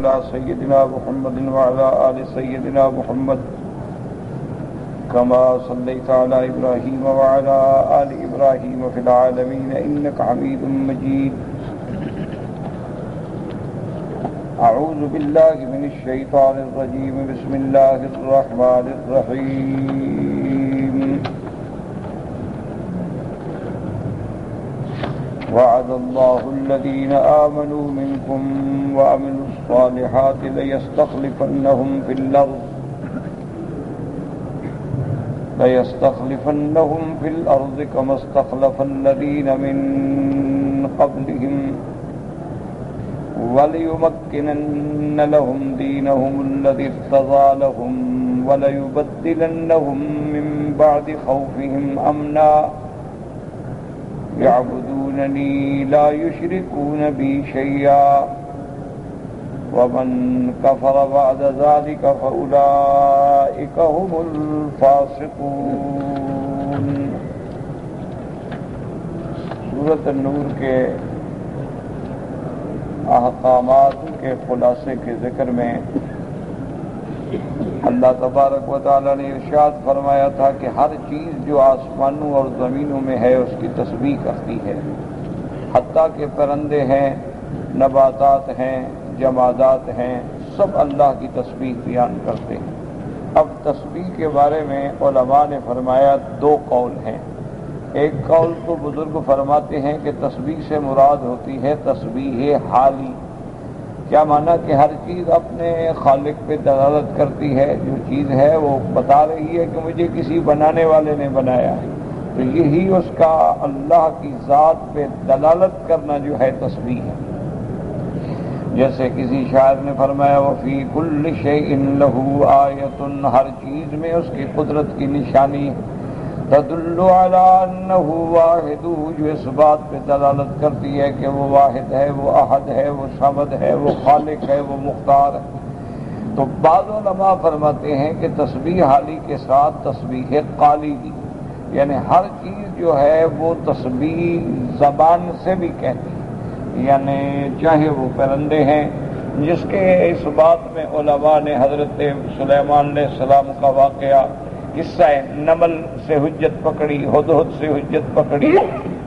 على سيدنا محمد وعلى آل سيدنا محمد كما صليت على إبراهيم وعلى آل إبراهيم في العالمين إنك حميد مجيد. أعوذ بالله من الشيطان الرجيم. بسم الله الرحمن الرحيم. وعد الله الذين آمنوا منكم وعملوا الصالحات ليستخلفنهم في الأرض كما استخلف الذين من قبلهم وليمكنن لهم دينهم الذي ارتضى لهم وليبدلنهم من بعد خوفهم أمنا يعبدونني لا يشركون بي شيئا ومن كفر بعد ذلك فأولئك هم الفاسقون. سورۃ النور کے احکامات کے خلاصے کے ذکر میں اللہ تبارک و تعالی نے ارشاد فرمایا تھا کہ ہر چیز جو آسمانوں اور زمینوں میں ہے اس کی تسبیح کرتی ہے، حتیٰ کہ پرندے ہیں، نباتات ہیں، جمادات ہیں، سب اللہ کی تسبیح بیان کرتے ہیں. اب تسبیح کے بارے میں علماء نے فرمایا دو قول ہیں. ایک قول تو بزرگ فرماتے ہیں کہ تسبیح سے مراد ہوتی ہے تسبیح حالی. کیا معنی کہ ہر چیز اپنے خالق پہ دلالت کرتی ہے، جو چیز ہے وہ بتا رہی ہے کہ مجھے کسی بنانے والے نے بنایا، تو یہی اس کا اللہ کی ذات پہ دلالت کرنا جو ہے تسبیح ہے. جیسے کسی شاعر نے فرمایا وفی کل شیء لہ آیۃ، ہر چیز میں اس کی قدرت کی نشانی تدل علی انہ واحد، جو اس بات پہ دلالت کرتی ہے کہ وہ واحد ہے، وہ احد ہے، وہ صمد ہے، وہ خالق ہے، وہ مختار ہے. تو بعض علماء فرماتے ہیں کہ تسبیح حالی کے ساتھ تسبیح قالی بھی، یعنی ہر چیز جو ہے وہ تسبیح زبان سے بھی کہتی ہے، یعنی چاہے وہ پرندے ہیں، جس کے اس بات میں علماء نے حضرت سلیمان علیہ السلام کا واقعہ قصہ نمل سے حجت پکڑی، ہدہد سے حجت پکڑی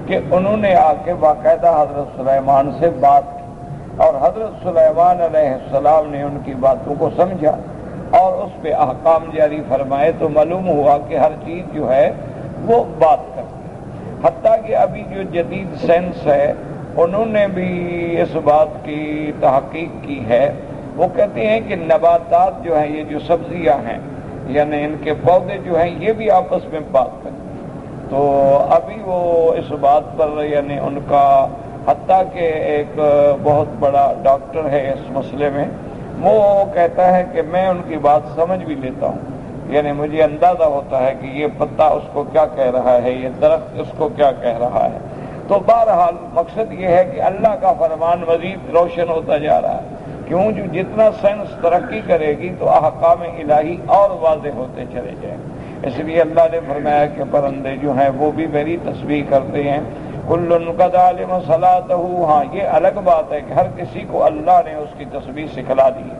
کہ انہوں نے آ کے باقاعدہ حضرت سلیمان سے بات کی اور حضرت سلیمان علیہ السلام نے ان کی باتوں کو سمجھا اور اس پہ احکام جاری فرمائے. تو معلوم ہوا کہ ہر چیز جو ہے وہ بات کرتی ہے. حتیٰ کہ ابھی جو جدید سائنس ہے انہوں نے بھی اس بات کی تحقیق کی ہے. وہ کہتے ہیں کہ نباتات جو ہیں، یہ جو سبزیاں ہیں، یعنی ان کے پودے جو ہیں، یہ بھی آپس میں بات کرتے ہیں. تو ابھی وہ اس بات پر یعنی ان کا، حتیٰ کہ ایک بہت بڑا ڈاکٹر ہے اس مسئلے میں، وہ کہتا ہے کہ میں ان کی بات سمجھ بھی لیتا ہوں، یعنی مجھے اندازہ ہوتا ہے کہ یہ پتا اس کو کیا کہہ رہا ہے، یہ درخت اس کو کیا کہہ رہا ہے. تو بہرحال مقصد یہ ہے کہ اللہ کا فرمان مزید روشن ہوتا جا رہا ہے. کیوں؟ جو جتنا سائنس ترقی کرے گی تو احکام الہی اور واضح ہوتے چلے جائیں. اس لیے اللہ نے فرمایا کہ پرندے جو ہیں وہ بھی میری تسبیح کرتے ہیں. کل قد علم صلاتہ، ہاں یہ الگ بات ہے کہ ہر کسی کو اللہ نے اس کی تسبیح سکھلا دی ہے.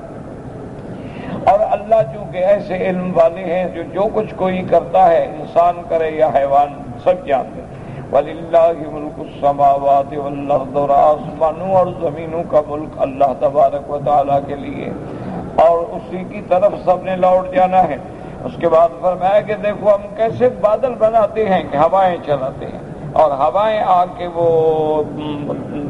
اور اللہ چونکہ ایسے علم والے ہیں جو کچھ کوئی کرتا ہے، انسان کرے یا حیوان، سب جانتے ہیں. وَلِلَّهِ مُلْكُ السَّمَاوَاتِ وَالْأَرْضِ، اور آسمانوں اور زمینوں کا ملک اللہ تبارک و تعالیٰ کے لیے، اور اسی کی طرف سب نے لوٹ جانا ہے. اس کے بعد فرمایا کہ دیکھو ہم کیسے بادل بناتے ہیں کہ ہوائیں چلاتے ہیں، اور ہوائیں آ کے وہ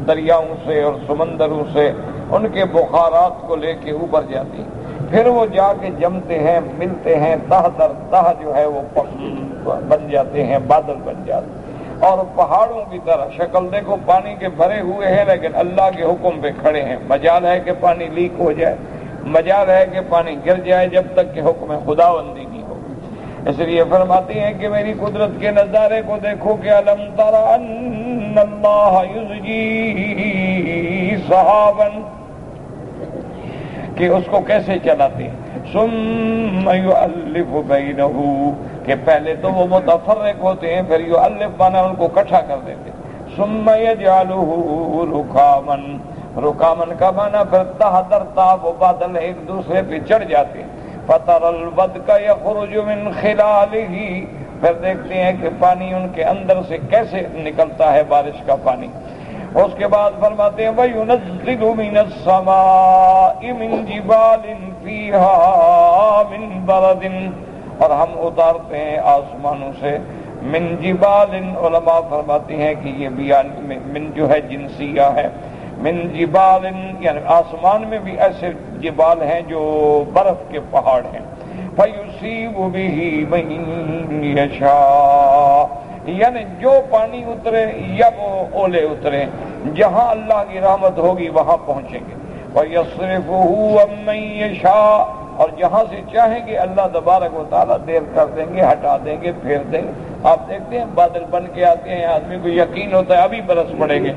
دریاؤں سے اور سمندروں سے ان کے بخارات کو لے کے اوپر جاتی ہیں، پھر وہ جا کے جمتے ہیں، ملتے ہیں، تہ در تہ جو ہے وہ بن جاتے ہیں، بادل بن جاتے ہیں. اور پہاڑوں کی طرح شکل دیکھو، پانی کے بھرے ہوئے ہیں لیکن اللہ کے حکم پہ کھڑے ہیں. مجال ہے کہ پانی لیک ہو جائے، مجال ہے کہ پانی گر جائے، جب تک کہ حکم خداوندی نہیں ہو. اس لیے فرماتے ہیں کہ میری قدرت کے نظارے کو دیکھو کہ الم تر ان اللہ یزجی سحابا، کہ اس کو کیسے چلاتے ہیں. ثم یؤلف بینہ، کہ پہلے تو وہ متفرق ہوتے ہیں، پھر یؤلف بنا ان کو اکٹھا کر دیتے. ثم یجعلہ رکاما، رکامن کا معنی پھر تہ درتا، وہ بادل ایک دوسرے پہ چڑھ جاتے ہیں. فَتَرَى الْوَدْقَ يَخْرُجُ مِنْ خِلَالِهِ، پھر دیکھتے ہیں کہ پانی ان کے اندر سے کیسے نکلتا ہے، بارش کا پانی. اس کے بعد فرماتے ہیں وَيُنَزِّلُ مِنَ السَّمَاءِ مِنْ جِبَالٍ فِيهَا مِنْ بَرَدٍ، اور ہم اتارتے ہیں آسمانوں سے من جبال. علماء فرماتے ہیں کہ یہ بیان من جو ہے جنسیہ ہے. من جبال یعنی آسمان میں بھی ایسے جبال ہیں جو برف کے پہاڑ ہیں. فَيُصِيبُ بِهِ مَن يَشَاءُ، یعنی جو پانی اترے یا وہ اولے اترے، جہاں اللہ کی رحمت ہوگی وہاں پہنچیں گے. وَيَصْرِفُهُ عَمَّن يَشَاءُ، اور جہاں سے چاہیں گے اللہ تبارک و تعالیٰ دیر کر دیں گے، ہٹا دیں گے، پھیر دیں گے. آپ دیکھتے ہیں بادل بن کے آتے ہیں، آدمی کو یقین ہوتا ہے ابھی برس پڑیں گے،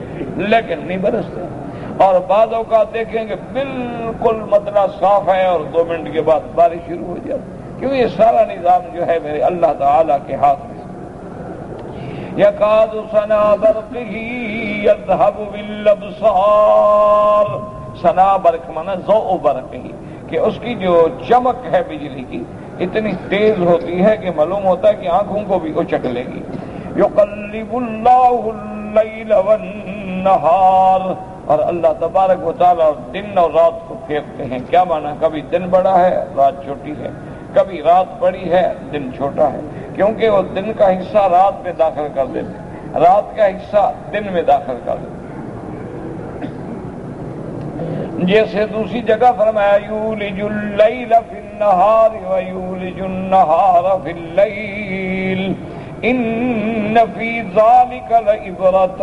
لیکن نہیں برستے. اور بعض اوقات دیکھیں گے بالکل مطلع صاف ہے اور 2 منٹ کے بعد بارش شروع ہو جاتی، کیوں یہ سارا نظام جو ہے میرے اللہ تعالیٰ کے ہاتھ میں. یکاد سنا برقہ یذہب بالابصار، سنا برق مانا ضوء برقہ، کہ اس کی جو چمک ہے بجلی کی اتنی تیز ہوتی ہے کہ معلوم ہوتا ہے کہ آنکھوں کو بھی اچک لے گی. یقلب اللہ اللیل والنہار، اور اللہ تبارک و تعالیٰ دن اور رات کو پھیرتے ہیں. کیا مانا؟ کبھی دن بڑا ہے رات چھوٹی ہے، کبھی رات بڑی ہے دن چھوٹا ہے، کیونکہ وہ دن کا حصہ رات میں داخل کر دیتے، رات کا حصہ دن میں داخل کر دیتے. جیسے دوسری جگہ فرمایا یولج اللیل فی النہار ویولج النہار فی اللیل ان فی ذالک لعبرۃ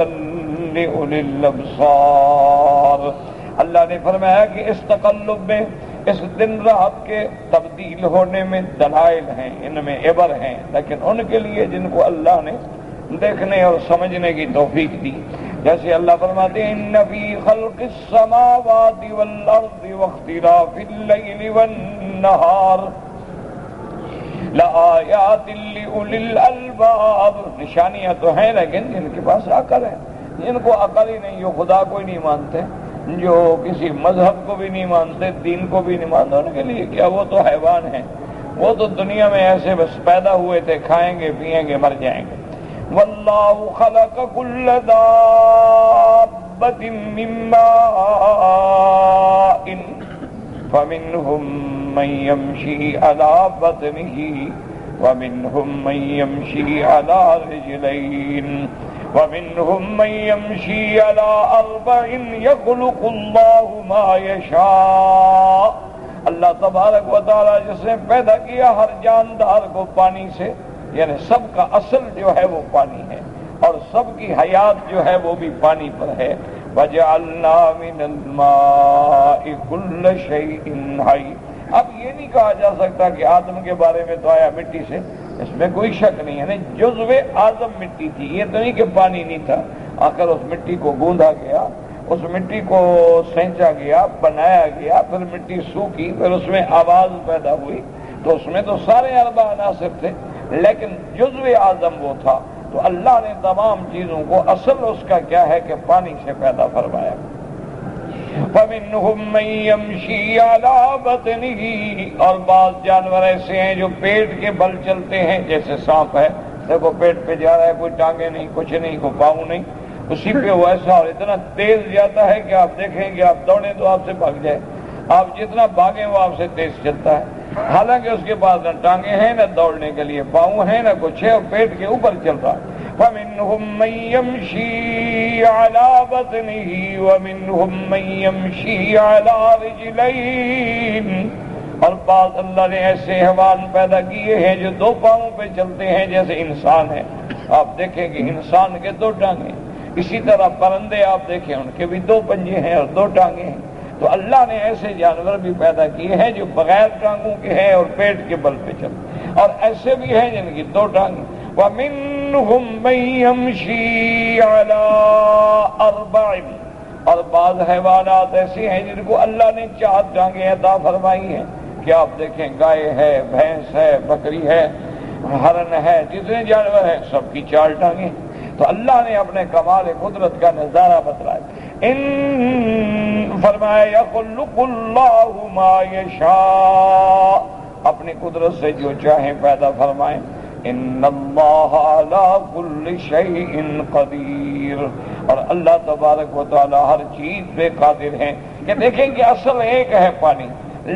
لأولی الابصار. اللہ نے فرمایا کہ اس تقلب میں، اس دن رات کے تبدیل ہونے میں دلائل ہیں، ان میں عبر ہیں، لیکن ان کے لیے جن کو اللہ نے دیکھنے اور سمجھنے کی توفیق دی. جیسے اللہ فرماتے ہیں ان فی خلق السماوات والارض واختلاف اللیل والنہار لآیات لأولی الالباب، نشانیاں تو ہیں لیکن جن کے پاس عقل ہے. جن کو عقل ہی نہیں، جو خدا کو ہی نہیں مانتے، جو کسی مذہب کو بھی نہیں مانتے، دین کو بھی نہیں مانتے، ان کے لیے کیا، وہ تو حیوان ہیں، وہ تو دنیا میں ایسے بس پیدا ہوئے تھے، کھائیں گے پیئیں گے مر جائیں گے. واللہ خلق کل دابۃ من ماء فمنهم من يمشي على بطنه ومنهم من يمشي على رجلين ومنهم من يمشي على أربع يخلق الله ما يشاء. اللہ تبارک و تعالیٰ جس نے پیدا کیا ہر جاندار کو پانی سے، یعنی سب کا اصل جو ہے وہ پانی ہے، اور سب کی حیات جو ہے وہ بھی پانی پر ہے. وَجَعَلْنَا مِنَ الْمَاءِ كُلَّ شَيْءٍ حَيٍّ. اب یہ نہیں کہا جا سکتا کہ آدم کے بارے میں تو آیا مٹی سے، اس میں کوئی شک نہیں ہے. جزو آدم مٹی تھی، یہ تو نہیں کہ پانی نہیں تھا. آخر اس مٹی کو گوندا گیا، اس مٹی کو سینچا گیا، بنایا گیا، پھر مٹی سوکھی، پھر اس میں آواز پیدا ہوئی، تو اس میں تو سارے اربع عناصر تھے، لیکن جزو آدم وہ تھا. تو اللہ نے تمام چیزوں کو اصل اس کا کیا ہے کہ پانی سے پیدا فرمایا. فَمِنْهُمْ مَنْ يَمْشِي عَلَى بَطْنِهِ، اور بعض جانور ایسے ہیں جو پیٹ کے بل چلتے ہیں، جیسے سانپ ہے، دیکھو پیٹ پہ جا رہا ہے، کوئی ٹانگیں نہیں، کچھ نہیں، کوئی پاؤں نہیں، اسی پہ وہ ایسا اور اتنا تیز جاتا ہے کہ آپ دیکھیں گے آپ دوڑیں تو آپ سے بھاگ جائے، آپ جتنا بھاگیں وہ آپ سے تیز چلتا ہے. حالانکہ اس کے پاس نہ ٹانگیں ہیں، نہ دوڑنے کے لیے پاؤں ہیں، نہ کچھ ہے، اور پیٹ کے اوپر چل رہا ہے. فَمِنْهُمْ مَنْ يَمْشِي عَلَى بَطْنِهِ وَمِنْهُمْ مَنْ يَمْشِي عَلَى رِجْلَيْنِ، اور بعض اللہ نے ایسے حیوان پیدا کیے ہیں جو 2 پاؤں پہ چلتے ہیں، جیسے انسان ہے. آپ دیکھیں کہ انسان کے 2 ٹانگیں، اسی طرح پرندے آپ دیکھیں ان کے بھی 2 پنجے ہیں اور 2 ٹانگیں ہیں. تو اللہ نے ایسے جانور بھی پیدا کیے ہیں جو بغیر ٹانگوں کے ہیں اور پیٹ کے بل پہ چلتے، اور ایسے بھی ہیں جن کی 2 ٹانگیں. وَمِنْهُمْ مَنْ يَمْشِي عَلَى أَرْبَعٍ، اور بعض حیوانات ایسے ہیں جن کو اللہ نے 4 ٹانگیں عطا فرمائی ہیں. کہ آپ دیکھیں گائے ہے، بھینس ہے، بکری ہے، ہرن ہے، جتنے جانور ہیں سب کی 4 ٹانگیں. تو اللہ نے اپنے کمال قدرت کا نظارہ بتلایا. فرمایا یخلق اللہ ما یشاء، اپنی قدرت سے جو چاہیں پیدا فرمائیں. ان اللہ علی کل شیء قدیر، اور اللہ تبارک و تعالی ہر چیز پہ قادر ہیں. کہ دیکھیں کہ اصل ایک ہے پانی،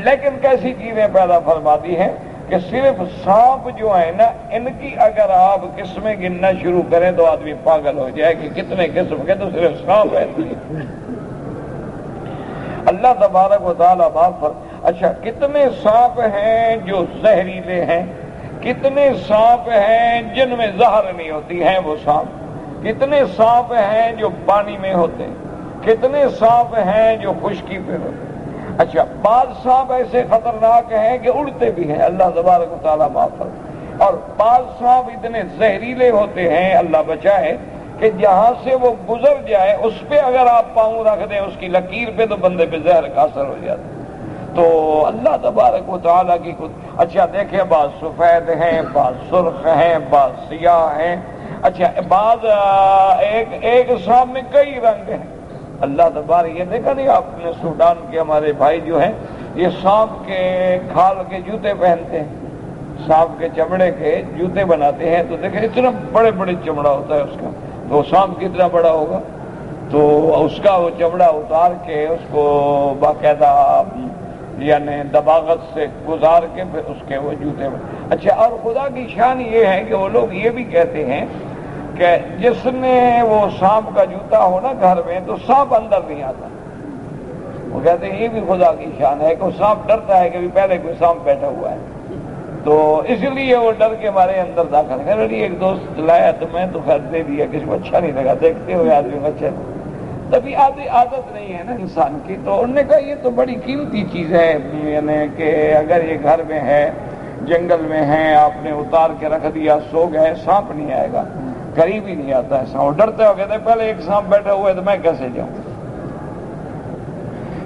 لیکن کیسی چیزیں پیدا فرماتی ہیں کہ صرف سانپ جو ہے نا، ان کی اگر آپ قسمیں گننا شروع کریں تو آدمی پاگل ہو جائے کہ کتنے قسم کے تو صرف سانپ ہے. اللہ تبارک و تعالیٰ معاف کر. اچھا، کتنے سانپ ہیں جو زہریلے ہیں، کتنے سانپ ہیں جن میں زہر نہیں ہوتی ہیں وہ سانپ، کتنے سانپ ہیں جو پانی میں ہوتے ہیں، کتنے سانپ ہیں جو خشکی پہ ہوتے ہیں. اچھا، بعض سانپ ایسے خطرناک ہیں کہ اڑتے بھی ہیں، اللہ تبارک و تعالیٰ معاف کر. اور بعض سانپ اتنے زہریلے ہوتے ہیں، اللہ بچائے، کہ جہاں سے وہ گزر جائے اس پہ اگر آپ پاؤں رکھ دیں اس کی لکیر پہ تو بندے پہ زہر کا اثر ہو جاتا ہے. تو اللہ تبارک و تعالیٰ کی اچھا دیکھیں، بعض سفید ہیں، بعض سرخ ہیں، بعض سیاہ ہیں. اچھا، بعض ایک سانپ میں کئی رنگ ہیں. اللہ تبارک، یہ دیکھا نہیں آپ نے سوڈان کے ہمارے بھائی جو ہیں، یہ سانپ کے کھال کے جوتے پہنتے ہیں، سانپ کے چمڑے کے جوتے بناتے ہیں. تو دیکھیں اتنا بڑے بڑے چمڑا ہوتا ہے اس کا، تو سانپ کتنا بڑا ہوگا. تو اس کا وہ چمڑا اتار کے اس کو باقاعدہ یعنی دباغت سے گزار کے پھر اس کے وہ جوتے. اچھا، اور خدا کی شان یہ ہے کہ وہ لوگ یہ بھی کہتے ہیں کہ جس نے وہ سانپ کا جوتا ہو نا گھر میں تو سانپ اندر نہیں آتا. وہ کہتے ہیں یہ بھی خدا کی شان ہے کہ وہ سانپ ڈرتا ہے کہ پہلے کوئی سانپ بیٹھا ہوا ہے، تو اس لیے وہ ڈر کے ہمارے اندر داخل ہے. ایک دوست لایا تو میں تو خیر دے دیا، کسی کو اچھا نہیں لگا، دیکھتے ہوئے آدمی کو اچھا تبھی عادت نہیں ہے نا انسان کی. تو انہوں نے کہا یہ تو بڑی قیمتی چیز ہے، یعنی کہ اگر یہ گھر میں ہے، جنگل میں ہے، آپ نے اتار کے رکھ دیا، سو گئے، سانپ نہیں آئے گا، قریب ہی نہیں آتا ہے سانپ. ڈرتے ہو کہتے پہلے ایک سانپ بیٹھا ہوا ہے تو میں کیسے جاؤں.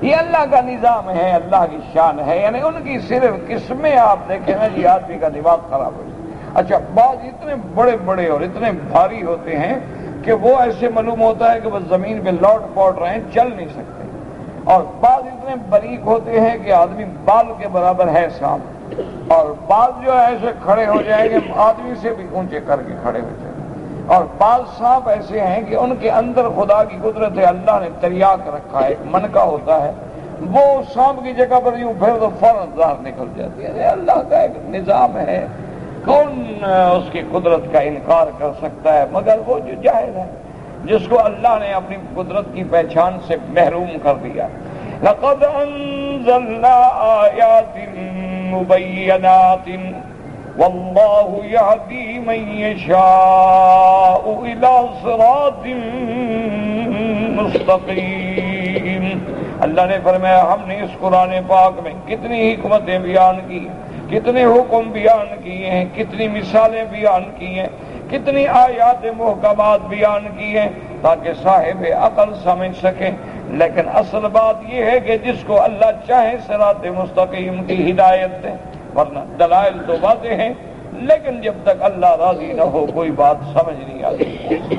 یہ اللہ کا نظام ہے، اللہ کی شان ہے. یعنی ان کی صرف قسمیں آپ دیکھیں نا جی، آدمی کا دماغ خراب ہو جائے. اچھا، بعض اتنے بڑے بڑے اور اتنے بھاری ہوتے ہیں کہ وہ ایسے معلوم ہوتا ہے کہ وہ زمین پہ لوٹ پوٹ رہے ہیں، چل نہیں سکتے. اور بعض اتنے باریک ہوتے ہیں کہ آدمی بال کے برابر ہے سانپ. اور بعض جو ہے ایسے کھڑے ہو جائیں گے آدمی سے بھی اونچے کر کے کھڑے ہو جائیں. اور بعض سانپ ایسے ہیں کہ ان کے اندر خدا کی قدرت ہے، اللہ نے تریاک رکھا ہے، ایک منکا ہوتا ہے، وہ سانپ کی جگہ پر یوں پھر تو فوراً زہر نکل جاتی ہے. اللہ کا ایک نظام ہے، کون اس کی قدرت کا انکار کر سکتا ہے؟ مگر وہ جو جاہل ہے، جس کو اللہ نے اپنی قدرت کی پہچان سے محروم کر دیا. لقد انزلنا آیات مبینات واللہ یہدی من یشاء الی صراط مستقیم. اللہ نے فرمایا ہم نے اس قرآن پاک میں کتنی حکمتیں بیان کی، کتنے حکم بیان کیے ہیں، کتنی مثالیں بیان کی ہیں، کتنی آیات محکمات بیان کی ہیں تاکہ صاحب عقل سمجھ سکیں. لیکن اصل بات یہ ہے کہ جس کو اللہ چاہے صراط مستقیم کی ہدایت دے، ورنہ دلائل تو واضح ہیں، لیکن جب تک اللہ راضی نہ ہو کوئی بات سمجھ نہیں آتی.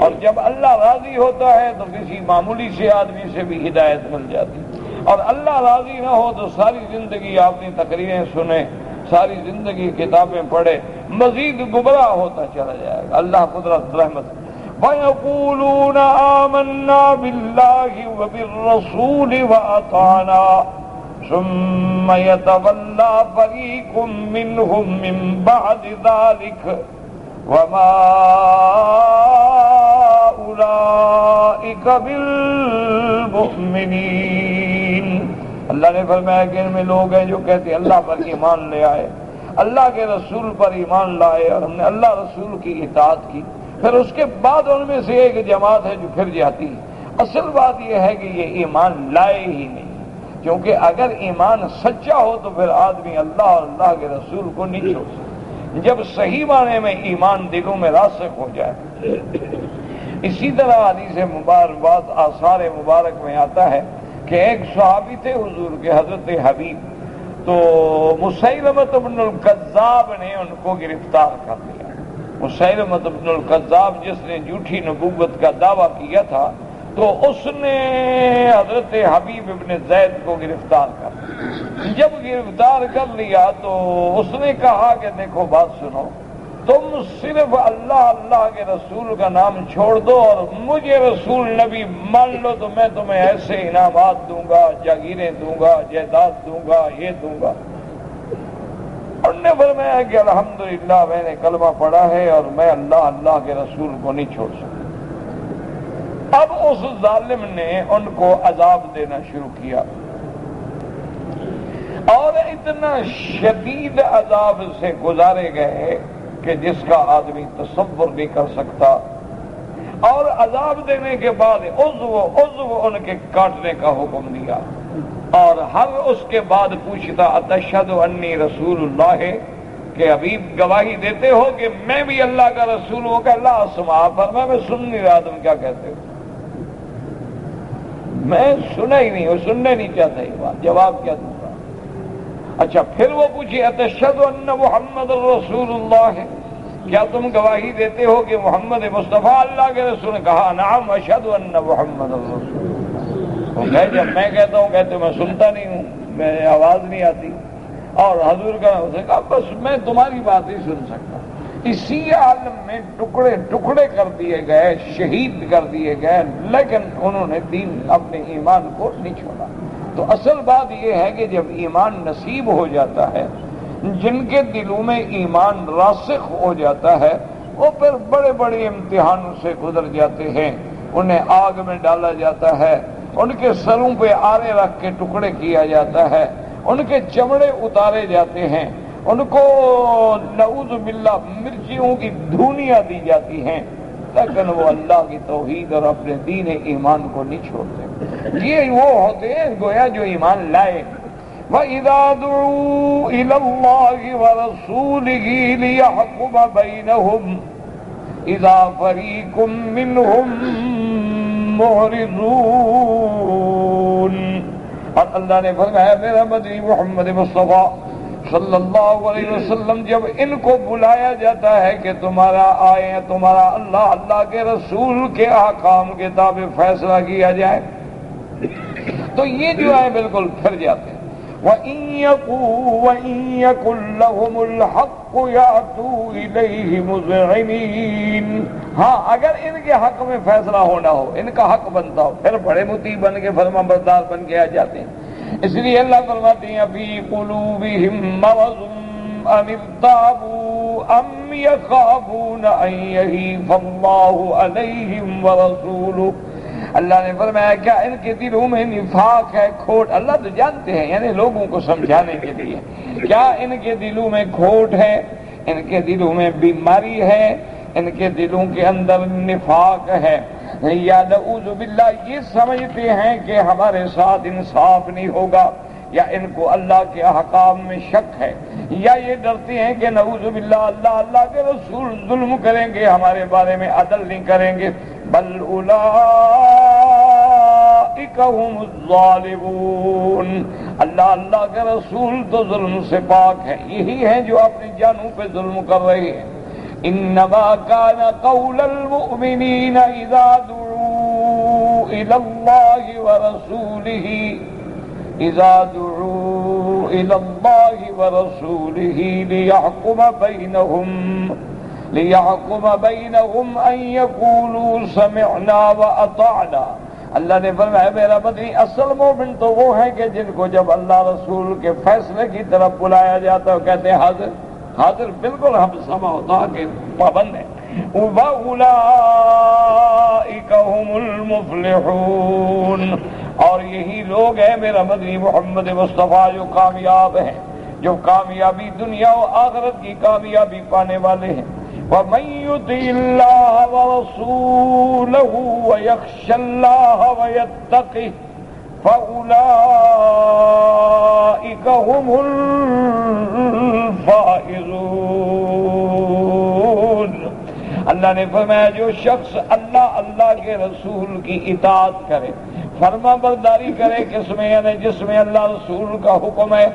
اور جب اللہ راضی ہوتا ہے تو کسی معمولی سے آدمی سے بھی ہدایت مل جاتی. اور اللہ راضی نہ ہو تو ساری زندگی اپنی تقریریں سنیں، ساری زندگی کتابیں پڑھے، مزید گمراہ ہوتا چلا جائے گا. اللہ قدرت رحمت. وَيَقُولُونَ آمَنَّا بِاللَّهِ وَبِالرَّسُولِ وَأَطَعْنَا ثُمَّ يَتَوَلَّىٰ فَرِيقٌ مِّنْهُم مِّن بَعْدِ ذَٰلِكَ وَمَا أُولَٰئِكَ بِالْمُؤْمِنِينَ. اللہ نے فرمایا کہ ان میں لوگ ہیں جو کہتے ہیں اللہ پر ایمان لے آئے، اللہ کے رسول پر ایمان لائے اور ہم نے اللہ رسول کی اطاعت کی، پھر اس کے بعد ان میں سے ایک جماعت ہے جو پھر جاتی ہے. اصل بات یہ ہے کہ یہ ایمان لائے ہی نہیں، کیونکہ اگر ایمان سچا ہو تو پھر آدمی اللہ اور اللہ کے رسول کو نہیں چھوڑ سکتا جب صحیح معنی میں ایمان دلوں میں راسخ ہو جائے. اسی طرح حدیث مبارک آثار مبارک میں آتا ہے کہ ایک صحابی تھے حضور کے، حضرت حبیب، تو مسیلمۃ بن الکذاب نے ان کو گرفتار کر لیا. مسیلمۃ بن الکذاب جس نے جھوٹی نبوت کا دعویٰ کیا تھا، تو اس نے حضرت حبیب ابن زید کو گرفتار کر لیا۔ جب گرفتار کر لیا تو اس نے کہا کہ دیکھو بات سنو، تم صرف اللہ اللہ کے رسول کا نام چھوڑ دو اور مجھے رسول نبی مان لو تو میں تمہیں ایسے انعامات دوں گا، جاگیریں دوں گا، جائیداد دوں گا، یہ دوں گا۔ اور نے فرمایا کہ الحمدللہ میں نے کلمہ پڑھا ہے اور میں اللہ اللہ کے رسول کو نہیں چھوڑ سکتا۔ اب اس ظالم نے ان کو عذاب دینا شروع کیا اور اتنا شدید عذاب سے گزارے گئے کہ جس کا آدمی تصور نہیں کر سکتا، اور عذاب دینے کے بعد عضو ان کے کاٹنے کا حکم دیا، اور ہر اس کے بعد پوچھتا اتشہد انی رسول اللہ، کہ ابھی گواہی دیتے ہو کہ میں بھی اللہ کا رسول ہوں؟ کہ اللہ اسمع، فرمایا میں سن نہیں رہا تم کیا کہتے ہو، میں سنا ہی نہیں ہوں، سننے نہیں چاہتا یہ بات، جواب کیا دوں گا؟ اچھا پھر وہ پوچھی اتشہد ان محمد رسول اللہ، کیا تم گواہی دیتے ہو کہ محمد مصطفیٰ اللہ کے رسول؟ کہا نعم اشہد ان محمد رسول اللہ۔ وہ کہے جب میں کہتا ہوں کہتے میں سنتا نہیں ہوں، میں آواز نہیں آتی، اور حضور کا اسے کہا بس میں تمہاری بات ہی سن سکتا ہوں۔ اسی عالم میں ٹکڑے ٹکڑے کر دیے گئے، شہید کر دیے گئے، لیکن انہوں نے دین اپنے ایمان کو نہیں چھوڑا۔ تو اصل بات یہ ہے کہ جب ایمان نصیب ہو جاتا ہے، جن کے دلوں میں ایمان راسخ ہو جاتا ہے، وہ پھر بڑے بڑے امتحانوں سے گزر جاتے ہیں، انہیں آگ میں ڈالا جاتا ہے، ان کے سروں پہ آرے رکھ کے ٹکڑے کیا جاتا ہے، ان کے چمڑے اتارے جاتے ہیں، ان کو نعوذ باللہ مرچیوں کی دھونیاں دی جاتی ہیں، لیکن وہ اللہ کی توحید اور اپنے دین ایمان کو نہیں چھوڑتے۔ یہ وہ ہوتے ہیں گویا جو ایمان لائے۔ وَإِذَا دُعُوا إِلَى اللَّهِ وَرَسُولِهِ لِيَحْكُمَ بَيْنَهُمْ إِذَا فَرِيقٌ مِّنْهُمْ مُعْرِضُونَ۔ اور اللہ نے فرمایا میرا مدنی محمد مصطفیٰ صلی اللہ علیہ وسلم جب ان کو بلایا جاتا ہے کہ تمہارا آئے، تمہارا اللہ اللہ کے رسول کے احکام کے تابع فیصلہ کیا جائے، تو یہ جو ہے بالکل پھر جاتے ہیں۔ وَإِن يَكُن لَّهُمُ الْحَقُّ يَأْتُوا إِلَيْهِ مُذْعِنِينَ۔ ہاں اگر ان کے حق میں فیصلہ ہونا ہو، ان کا حق بنتا ہو، پھر بڑے مطیع بن کے فرما بردار بن کے آ جاتے ہیں۔ اس لیے اللہ فرماتے ہیں فی قلوبہم مرض ام ارتابوا ام یخافون ان یحیف اللہ علیہم ورسولہ۔ اللہ نے فرمایا کیا ان کے دلوں میں نفاق ہے، کھوٹ؟ اللہ تو جانتے ہیں، یعنی لوگوں کو سمجھانے کے لیے، کیا ان کے دلوں میں کھوٹ ہے، ان کے دلوں میں بیماری ہے، ان کے دلوں کے اندر نفاق ہے، یا نعوذ باللہ یہ سمجھتے ہیں کہ ہمارے ساتھ انصاف نہیں ہوگا، یا ان کو اللہ کے احکام میں شک ہے، یا یہ ڈرتے ہیں کہ نعوذ باللہ اللہ اللہ کے رسول ظلم کریں گے، ہمارے بارے میں عدل نہیں کریں گے۔ بل اولئک هم الظالمون۔ اللہ اللہ کے رسول تو ظلم سے پاک ہے، یہی ہیں جو اپنی جانوں پہ ظلم کر رہے ہیں۔ انما كان قول المؤمنين اذا دعوا الى الله ورسوله ليحكم بينهم ان يقولوا سمعنا واطعنا۔ اللہ نے فرمایا میرا بدری اصل مومن تو وہ ہے کہ جن کو جب اللہ رسول کے فیصلے کی طرف بلایا جاتا ہے وہ کہتے ہیں حاضر حاضر، بالکل ہم سمع و طاعت کے پابند ہیں۔ وَأُولَئِكَ هُمُ الْمُفْلِحُونَ۔ اور یہی لوگ ہیں میرا مدنی محمد مصطفیٰ جو کامیاب ہیں، جو کامیابی دنیا و آخرت کی کامیابی پانے والے ہیں۔ وَمَن يُطِعِ اللَّهَ وَرَسُولَهُ وَيَخْشَ اللَّهَ وَيَتَّقِهِ فَأُولَئِكَ هُمُ الفائزون۔ اللہ نے فرمایا جو شخص اللہ اللہ کے رسول کی اطاعت کرے، فرما برداری کرے، کس میں یعنی جس میں اللہ رسول کا حکم ہے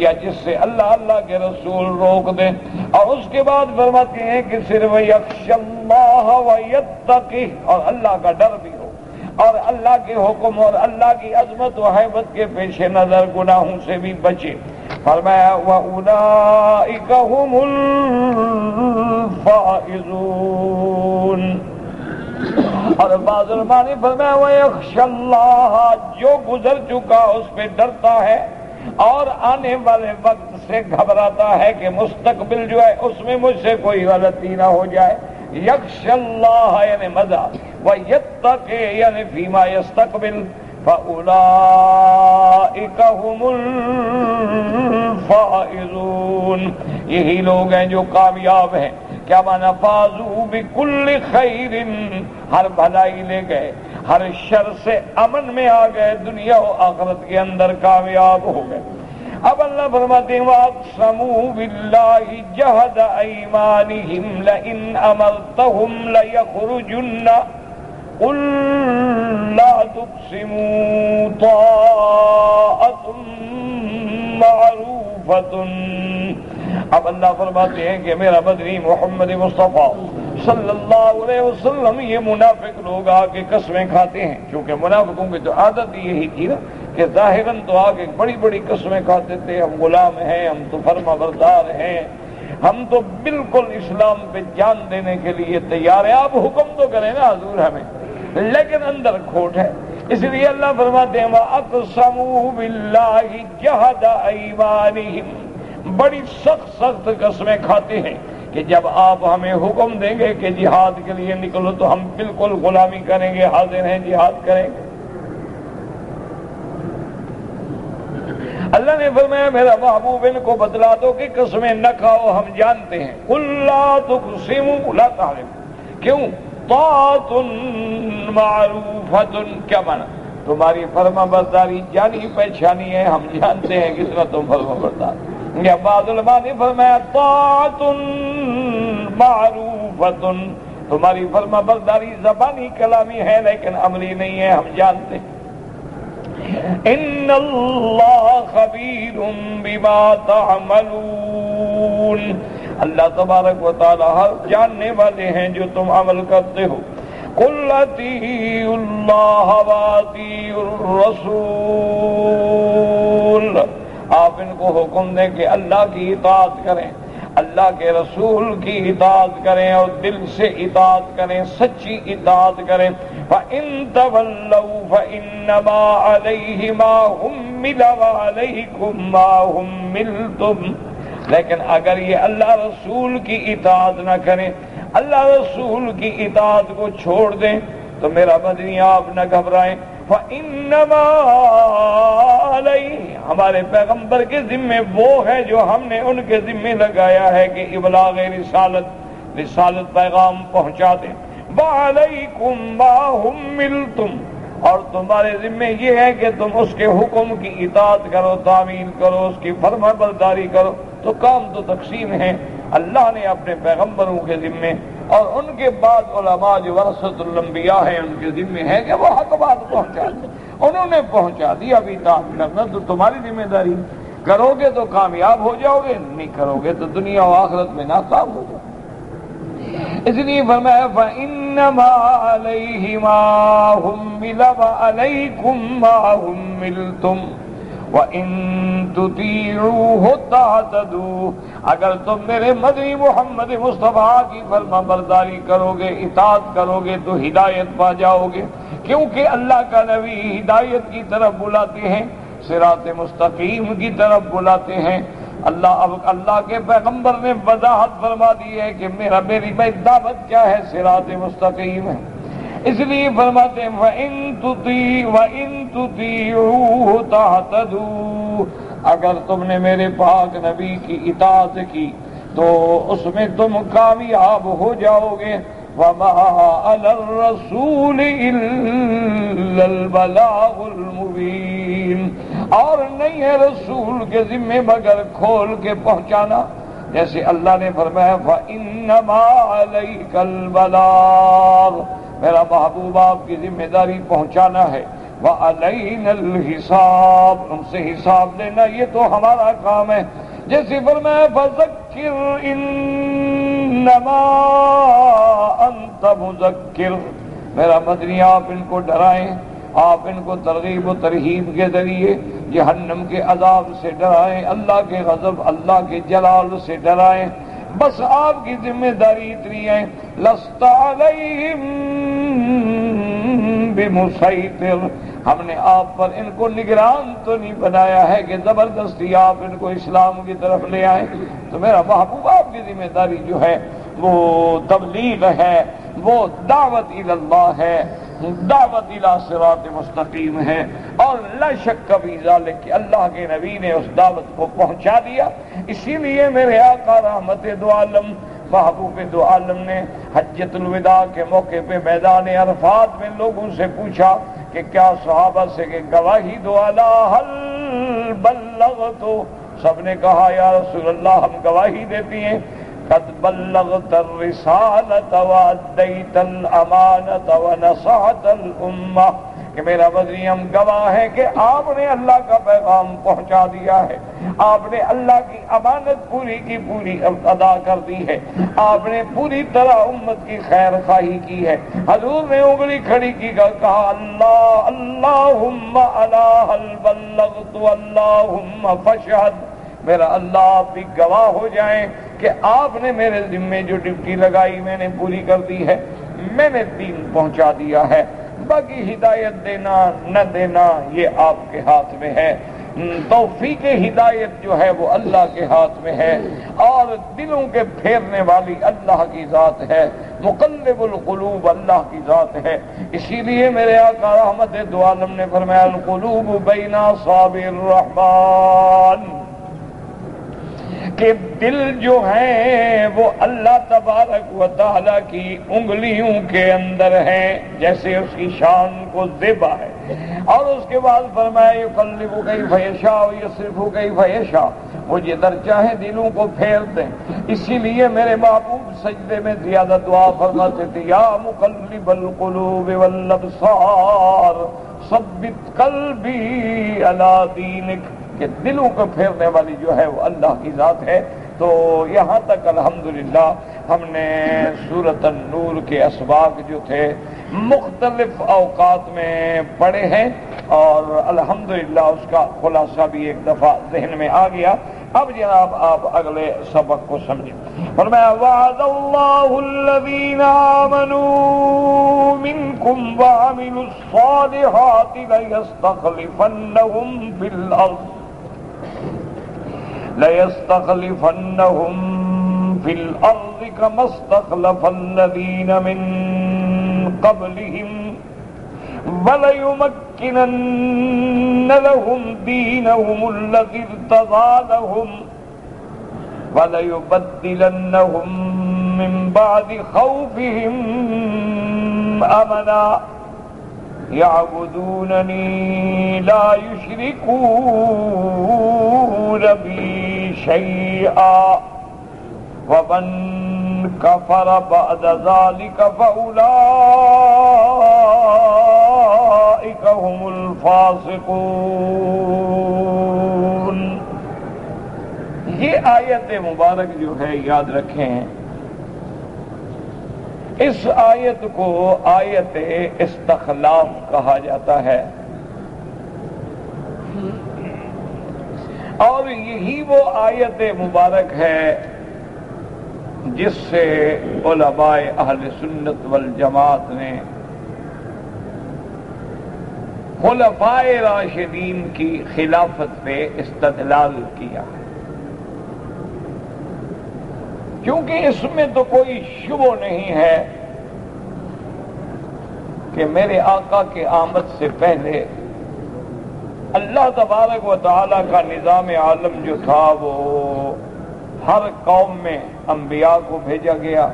یا جس سے اللہ اللہ کے رسول روک دیں، اور اس کے بعد فرماتے ہیں کہ صرف یخشى اللہ ویتقہ، اور اللہ کا ڈر بھی ہو، اور اللہ کے حکم اور اللہ کی عظمت و ہیبت کے پیش نظر گناہوں سے بھی بچے. فرمایا وَأُولَئِكَ هُمُ الْفَائِزُونَ. اور بعض علماء نے فرمایا وَيَخْشَى اللَّهَ، جو گزر چکا اس پہ ڈرتا ہے اور آنے والے وقت سے گھبراتا ہے کہ مستقبل جو ہے اس میں مجھ سے کوئی غلطی نہ ہو جائے. یخشى اللہ یعنی مزہ، وَيَتَّقِ یعنی فیما یستقبل، فَأُولَئِكَ هُمُ الْفَائِزُونَ. یہی لوگ ہیں جو کامیاب ہیں. کیا معنی؟ فازوا بکل خیر، ہر بھلائی لے گئے، ہر شر سے امن میں آ گئے، دنیا و آخرت کے اندر کامیاب ہو گئے. اب اللہ فرماتے ہیں وَأَقْسَمُوا بِاللَّهِ جَهْدَ أَيْمَانِهِمْ لَئِنْ أَمَرْتَهُمْ لَيَخْرُجُنَّ قُلْ لَا تُقْسِمُوا طَاعَةٌ مَعْرُوفَةٌ. اب اللہ فرماتے ہیں کہ میرا مدنی محمد مصطفیٰ صلی اللہ علیہ وسلم یہ منافق لوگ آ کے قسمیں کھاتے ہیں، کیونکہ منافقوں کی تو عادت یہی تھی نا کہ ظاہراً تو آگے بڑی بڑی قسمیں کھاتے تھے، ہم غلام ہیں، ہم تو فرما بردار ہیں، ہم تو بالکل اسلام پہ جان دینے کے لیے تیار ہیں، آپ حکم تو کریں نا حضور ہمیں، لیکن اندر کھوٹ ہے. اس لیے اللہ فرماتے ہیں وَأَقْسَمُوا بِاللَّهِ جَهْدَ أَيْمَانِهِمْ، بڑی سخت سخت قسمیں کھاتے ہیں کہ جب آپ ہمیں حکم دیں گے کہ جہاد کے لیے نکلو تو ہم بالکل غلامی کریں گے، حاضر ہیں، جہاد کریں گے. اللہ نے فرمایا میرا محبوب ان کو بتلا دو کہ قسمیں نہ کھاؤ، ہم جانتے ہیں. قُلْ لَا تُقْسِمُوا لَا تَعْلِمُوا. کیوں؟ طاعۃ معروفۃ. کیا مانا؟ تمہاری فرما برداری جانی پہچانی ہے، ہم جانتے ہیں کس طرح تم فرما بردار. یا بعض علماء نے فرمایا طاعۃ معروفۃ، تمہاری فرما برداری زبانی کلامی ہے لیکن عملی نہیں ہے، ہم جانتے ہیں. ان اللہ خبیر بما تعملون، اللہ تبارک و تعالی ہر جاننے والے ہیں جو تم عمل کرتے ہو. قل اطیعوا اللہ واطیعوا الرسول، آپ ان کو حکم دیں کہ اللہ کی اطاعت کریں، اللہ کے رسول کی اطاعت کریں اور دل سے اطاعت کریں، سچی اطاعت کریں. فَإِن تَوَلَّوْا فَإِنَّمَا عَلَيْهِ مَا حُمِّلَ وَعَلَيْكُمْ مَا حُمِّلْتُمْ. لیکن اگر یہ اللہ رسول کی اطاعت نہ کریں، اللہ رسول کی اطاعت کو چھوڑ دیں تو میرا مدنی آپ نہ گھبرائیں. فَإِنَّمَا عَلَيْهِ، ہمارے پیغمبر کے ذمے وہ ہے جو ہم نے ان کے ذمے لگایا ہے کہ ابلاغ رسالت پیغام پہنچا دیں. وَعَلَيْكُمْ مَا حُمِّلْتُمْ، اور تمہارے ذمے یہ ہے کہ تم اس کے حکم کی اطاعت کرو، تعمیل کرو، اس کی فرما برداری کرو. تو کام تو تقسیم ہے، اللہ نے اپنے پیغمبروں کے ذمے اور ان کے بعد علماء جو ورثۃ الانبیاء ہیں ان کے ذمے ہے کہ وہ حق بات پہنچا دیں. انہوں نے پہنچا دی، اب اطاعت کرنا تو تمہاری ذمہ داری. کرو گے تو کامیاب ہو جاؤ گے، نہیں کرو گے تو دنیا و آخرت میں ناکام ہو جاؤ. اس لیے فرمایا فَإِنَّمَا عَلَيْهِ مَا حُمِّلَ وَعَلَيْكُمْ مَا حُمِّلْتُمْ وَإِن تُطِيعُوهُ تَهْتَدُوا. اگر تم میرے مدنی محمد مصطفیٰ کی فرما برداری کرو گے، اطاعت کرو گے تو ہدایت پا جاؤ گے. کیونکہ اللہ کا نبی ہدایت کی طرف بلاتے ہیں، صراط مستقیم کی طرف بلاتے ہیں. اللہ کے پیغمبر نے وضاحت فرما دی ہے کہ میری دعوت کیا ہے، صراط مستقیم ہے. اس لیے فرماتے ہیں وَإِن تُطِيعُوهُ تَهْتَدُوا، اگر تم نے میرے پاک نبی کی اطاعت کی تو اس میں تم کامیاب ہو جاؤ گے. وَمَا عَلَى الرَّسُولِ إِلَّا الْبَلَاغُ الْمُبِينُ، اور نہیں ہے رسول کے ذمے مگر کھول کے پہنچانا. جیسے اللہ نے فرمایا فَإِنَّمَا عَلَيْكَ الْبَلَاغُ، میرا محبوب آپ کی ذمہ داری پہنچانا ہے. وَعَلَيْنَا الْحِسَابُ، ان سے حساب لینا یہ تو ہمارا کام ہے. جیسے فرمایا فَذَكِّرْ إِنَّمَا أَنْتَ مُذَكِّرٌ، میرا مدنی آپ ان کو ڈرائیں، آپ ان کو ترغیب و ترہیب کے ذریعے جہنم کے عذاب سے ڈرائیں، اللہ کے غضب، اللہ کے جلال سے ڈرائیں۔ بس آپ کی ذمہ داری اتنی ہے، لست علیہم بمسیطر، ہم نے آپ پر ان کو نگران تو نہیں بنایا ہے کہ زبردستی آپ ان کو اسلام کی طرف لے آئیں۔ تو میرا محبوب آپ کی ذمہ داری جو ہے وہ تبلیغ ہے، وہ دعوت الی اللہ ہے، دعوت الی صراط مستقیم ہے، اور لا شک کبھی ذالک کہ اللہ کے نبی نے اس دعوت کو پہنچا دیا۔ اسی لیے میرے آقا رحمت دو عالم محبوب دو عالم نے حجۃ الوداع کے موقع پہ میدان عرفات میں لوگوں سے پوچھا کہ کیا صحابہ سے کہ گواہی دو الا هل بلغت، سب نے کہا یا رسول اللہ ہم گواہی دیتی ہیں، قد بلغت الرسالۃ وادیت الامانۃ ونصحت الامہ، کہ میرا مدنی ہم گواہ ہیں کہ آپ نے اللہ کا پیغام پہنچا دیا ہے، آپ نے اللہ کی امانت پوری کی پوری ادا کر دی ہے، آپ نے پوری طرح امت کی خیر خواہی کی ہے۔ حضور نے انگلی کھڑی کی کہا اللہ اللہم علی هل بلغت اللہم فاشہد، میرا اللہ آپ بھی گواہ ہو جائیں کہ آپ نے میرے ذمے جو ڈیوٹی لگائی میں نے پوری کر دی ہے، میں نے دین پہنچا دیا ہے، باقی ہدایت دینا نہ دینا یہ آپ کے ہاتھ میں ہے، توفیق ہدایت جو ہے وہ اللہ کے ہاتھ میں ہے، اور دلوں کے پھیرنے والی اللہ کی ذات ہے، مقلب القلوب اللہ کی ذات ہے۔ اسی لیے میرے آقا رحمت دو عالم نے فرمایا القلوب بین اصابع الرحمن، کہ دل جو ہیں وہ اللہ تبارک و تعالی کی انگلیوں کے اندر ہیں، جیسے اس کی شان کو زیبا ہے۔ اور اس کے بعد فرمایا یقلب کیف یشاء ویصرف کیف یشاء، وہ جدھر چاہے دلوں کو پھیر دیں۔ اسی لیے میرے محبوب سجدے میں زیادہ دعا فرماتے تھے یا مقلب القلوب والابصار ثبت قلبی علی دینک، کہ دلوں کو پھیرنے والی جو ہے وہ اللہ کی ذات ہے۔ تو یہاں تک الحمدللہ ہم نے سورۃ النور کے اسباق جو تھے مختلف اوقات میں پڑھے ہیں، اور الحمدللہ اس کا خلاصہ بھی ایک دفعہ ذہن میں آ گیا۔ اب جناب آپ اگلے سبق کو سمجھیں۔ فرمایا وعد اللہ الذین آمنوا منکم وعملوا الصالحات لَيَسْتَخْلِفَنَّهُمْ فِي الْأَرْضِ كَمَا اسْتَخْلَفَ الَّذِينَ مِنْ قَبْلِهِمْ وَلَيُمَكِّنَنَّ لَهُمْ دِينَهُمُ الَّذِي ارْتَضَىٰ لَهُمْ وَلَيُبَدِّلَنَّهُمْ مِنْ بَعْدِ خَوْفِهِمْ أَمَنًا يَعْبُدُونَنِي لَا يُشْرِكُونَ بِي شيئا ومن كفر بعد ذلك فأولئك هم الفاسقون۔ یہ آیت مبارک جو ہے یاد رکھیں، اس آیت کو آیت استخلاف کہا جاتا ہے، اور یہی وہ آیت مبارک ہے جس سے علماء اہل سنت والجماعت نے خلفاء راشدین کی خلافت پہ استدلال کیا، کیونکہ اس میں تو کوئی شبہ نہیں ہے کہ میرے آقا کے آمد سے پہلے اللہ تبارک و تعالی کا نظام عالم جو تھا وہ ہر قوم میں انبیاء کو بھیجا گیا،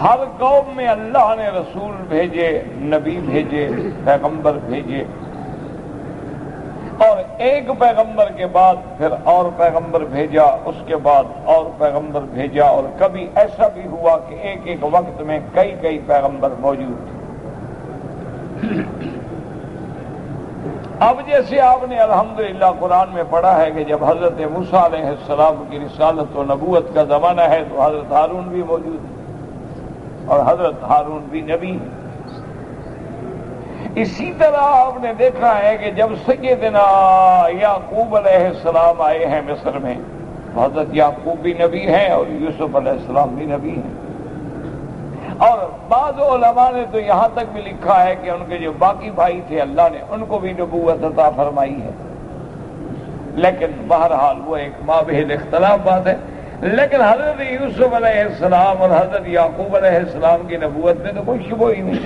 ہر قوم میں اللہ نے رسول بھیجے، نبی بھیجے، پیغمبر بھیجے، اور ایک پیغمبر کے بعد پھر اور پیغمبر بھیجا، اس کے بعد اور پیغمبر بھیجا، اور کبھی ایسا بھی ہوا کہ ایک ایک وقت میں کئی کئی پیغمبر موجود تھے۔ اب جیسے آپ نے الحمدللہ قرآن میں پڑھا ہے کہ جب حضرت موسیٰ علیہ السلام کی رسالت و نبوت کا زمانہ ہے تو حضرت ہارون بھی موجود ہے، اور حضرت ہارون بھی نبی ہیں۔ اسی طرح آپ نے دیکھا ہے کہ جب سیدنا یعقوب علیہ السلام آئے ہیں مصر میں، حضرت یعقوب بھی نبی ہیں اور یوسف علیہ السلام بھی نبی ہیں، اور بعض علماء نے تو یہاں تک بھی لکھا ہے کہ ان کے جو باقی بھائی تھے اللہ نے ان کو بھی نبوت عطا فرمائی ہے، لیکن بہرحال وہ ایک مابعد اختلاف بات ہے۔ لیکن حضرت یوسف علیہ السلام اور حضرت یعقوب علیہ السلام کی نبوت میں تو کوئی شبہ ہی نہیں،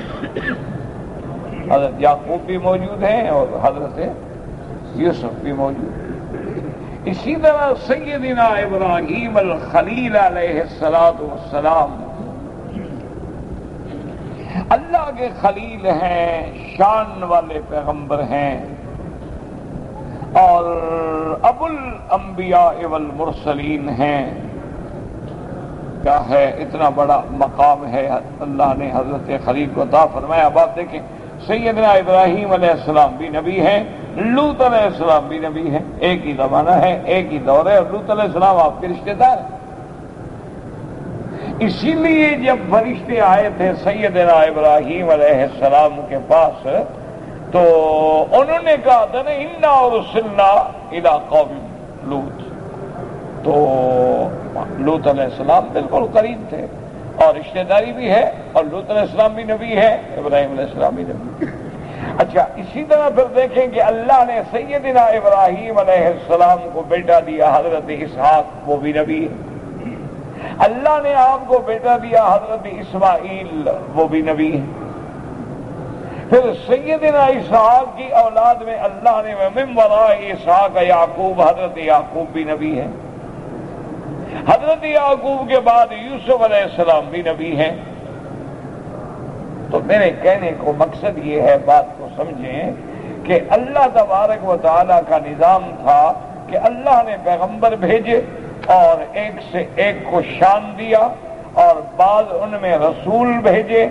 حضرت یعقوب بھی موجود ہیں اور حضرت یوسف بھی موجود ہیں۔ اسی طرح سیدنا ابراہیم الخلیل علیہ السلام اللہ کے خلیل ہیں، شان والے پیغمبر ہیں، اور ابو الانبیاء والمرسلین ہیں۔ کیا ہے، اتنا بڑا مقام ہے اللہ نے حضرت خلیل کو عطا فرمایا۔ اب آپ دیکھیں سیدنا ابراہیم علیہ السلام بھی نبی ہیں، لوط علیہ السلام بھی نبی ہیں، ایک ہی زمانہ ہے، ایک ہی دور ہے، اور لوط علیہ السلام آپ کے رشتے دار ہیں۔ اسی لیے جب فرشتے آئے تھے سیدنا ابراہیم علیہ السلام کے پاس تو انہوں نے کہا تھا نا انا ارسلنا الی قوم لوط، تو لوط علیہ السلام بالکل قریب تھے اور رشتہ داری بھی ہے، اور لوط علیہ السلام بھی نبی ہے، ابراہیم علیہ السلام بھی نبی۔ اچھا، اسی طرح پھر دیکھیں کہ اللہ نے سیدنا ابراہیم علیہ السلام کو بیٹا دیا حضرت اسحاق، وہ بھی نبی ہے۔ اللہ نے آپ کو بیٹا دیا حضرت اسماعیل، وہ بھی نبی ہے۔ پھر سیدنا اسحاق کی اولاد میں اللہ نے من وراء اسحاق یعقوب، حضرت یعقوب بھی نبی ہے۔ حضرت یعقوب کے بعد یوسف علیہ السلام بھی نبی ہیں۔ تو میرے کہنے کو مقصد یہ ہے، بات کو سمجھیں کہ اللہ تبارک و تعالی کا نظام تھا کہ اللہ نے پیغمبر بھیجے اور ایک سے ایک کو شان دیا، اور بعض ان میں رسول بھیجے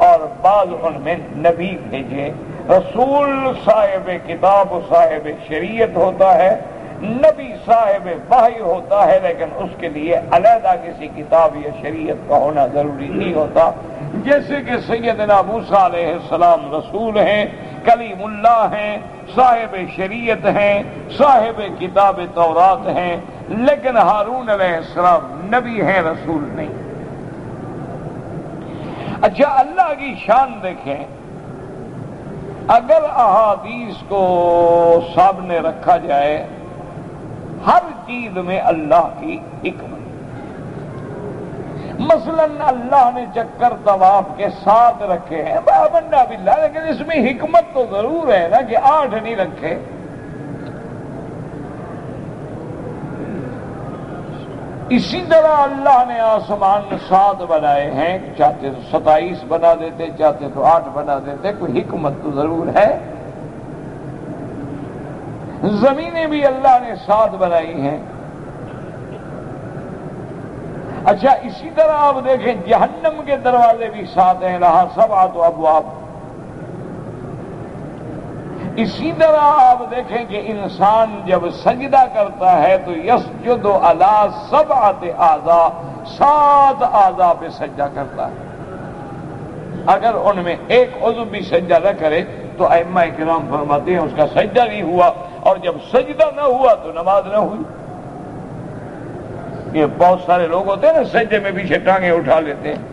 اور بعض ان میں نبی بھیجے۔ رسول صاحب کتاب و صاحب شریعت ہوتا ہے، نبی صاحب وحی ہوتا ہے، لیکن اس کے لیے علیحدہ کسی کتاب یا شریعت کا ہونا ضروری نہیں ہوتا۔ جیسے کہ سیدنا موسیٰ علیہ السلام رسول ہیں، کلیم اللہ ہیں، صاحب شریعت ہیں، صاحب کتاب تورات ہیں، لیکن ہارون علیہ السلام نبی ہیں، رسول نہیں۔ اچھا، اللہ کی شان دیکھیں، اگر احادیث کو سامنے رکھا جائے، ہر چیز میں اللہ کی حکمت۔ مثلا اللہ نے چکر طواف کے 7 رکھے ہیں، بندہ باللہ، لیکن اس میں حکمت تو ضرور ہے نا کہ 8 نہیں رکھے۔ اسی طرح اللہ نے آسمان 7 بنائے ہیں، چاہتے تو 27 بنا دیتے، چاہتے تو 8 بنا دیتے، کوئی حکمت تو ضرور ہے۔ زمینیں بھی اللہ نے 7 بنائی ہیں۔ اچھا، اسی طرح آپ دیکھیں جہنم کے دروازے بھی 7 ہیں، لہا 7 ابواب۔ اسی طرح آپ دیکھیں کہ انسان جب سجدہ کرتا ہے تو یسجد علی 7 اعضاء، 7 اعضاء پہ سجدہ کرتا ہے۔ اگر ان میں ایک عضو بھی سجدہ نہ کرے تو ائمہ کرام فرماتے ہیں اس کا سجدہ نہیں ہوا، اور جب سجدہ نہ ہوا تو نماز نہ ہوئی۔ یہ بہت سارے لوگ ہوتے ہیں نا سجدے میں پیچھے ٹانگیں اٹھا لیتے ہیں،